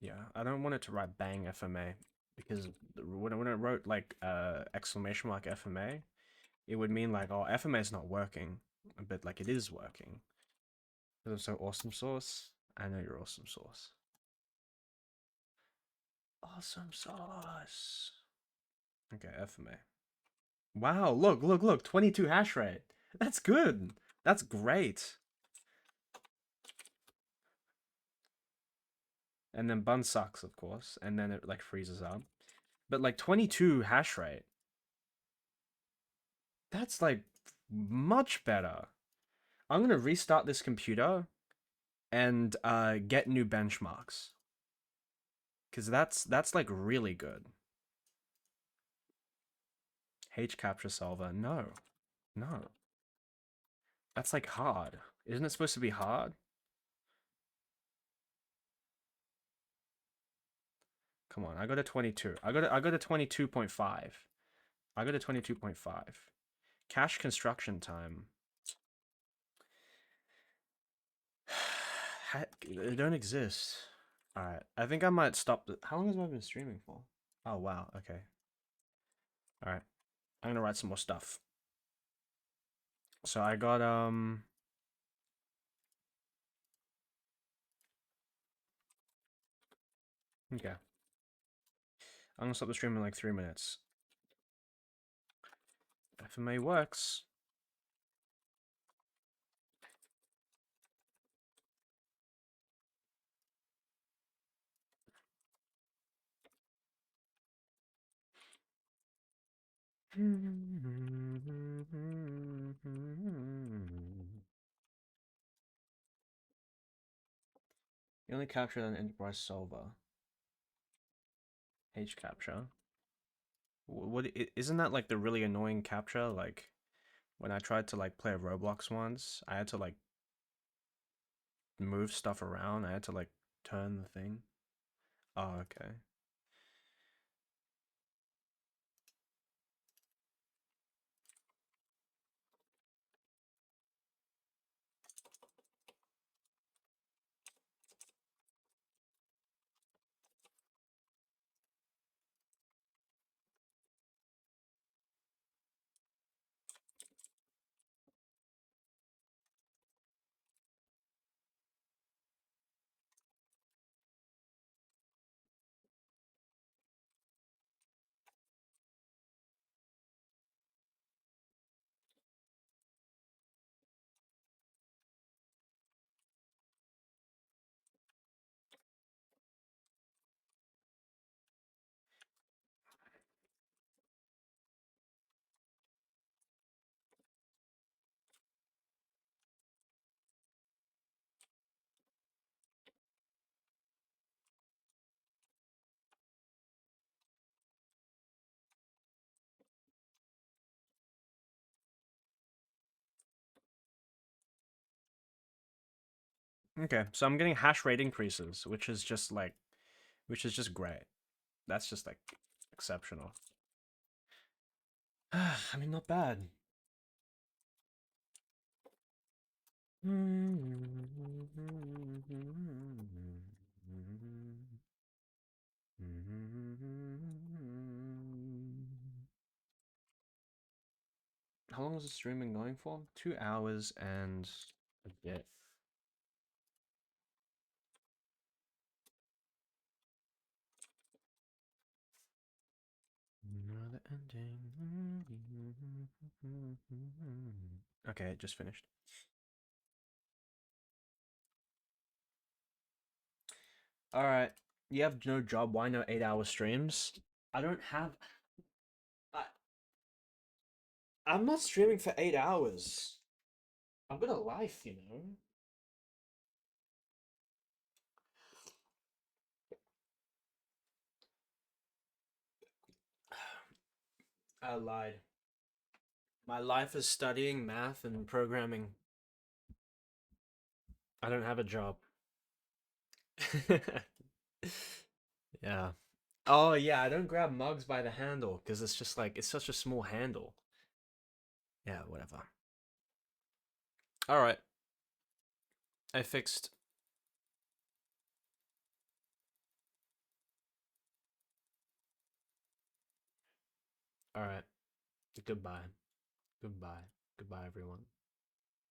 yeah, I don't want it to write bang FMA because when it wrote like exclamation mark FMA, it would mean like, oh, FMA is not working, but like it is working. Because I'm so awesome sauce. I know you're awesome sauce. Awesome sauce. Okay, FMA. Wow, look, 22 hash rate. That's good. That's great. And then bun sucks, of course, and then it like freezes up. But like 22 hash rate. That's like much better. I'm gonna restart this computer and get new benchmarks. Cause that's like really good. H capture solver. No. No. That's like hard. Isn't it supposed to be hard? Come on, I got a 22. I got a 22.5. I got a 22.5. Cache construction time. They don't exist. Alright, I think I might stop. How long has I been streaming for? Oh, wow, okay. Alright, I'm gonna write some more stuff. So I got, okay. I'm gonna stop the stream in like 3 minutes. FMA works. You only captured an enterprise solver. H capture. What isn't that like the really annoying capture? Like when I tried to like play Roblox once, I had to like move stuff around. I had to like turn the thing. Oh, okay. Okay, so I'm getting hash rate increases, which is just like, which is just great. That's just like exceptional. I mean, not bad. How long was the streaming going for? 2 hours and a bit. Another ending. Okay, it just finished. Alright. You have no job, why no 8-hour streams? I don't have... I'm not streaming for 8 hours. I've got a life, you know? I lied. My life is studying math and programming. I don't have a job. Yeah. Oh, yeah, I don't grab mugs by the handle because it's just like, it's such a small handle. Yeah, whatever. Alright. I fixed. Alright. Goodbye. Goodbye. Goodbye, everyone.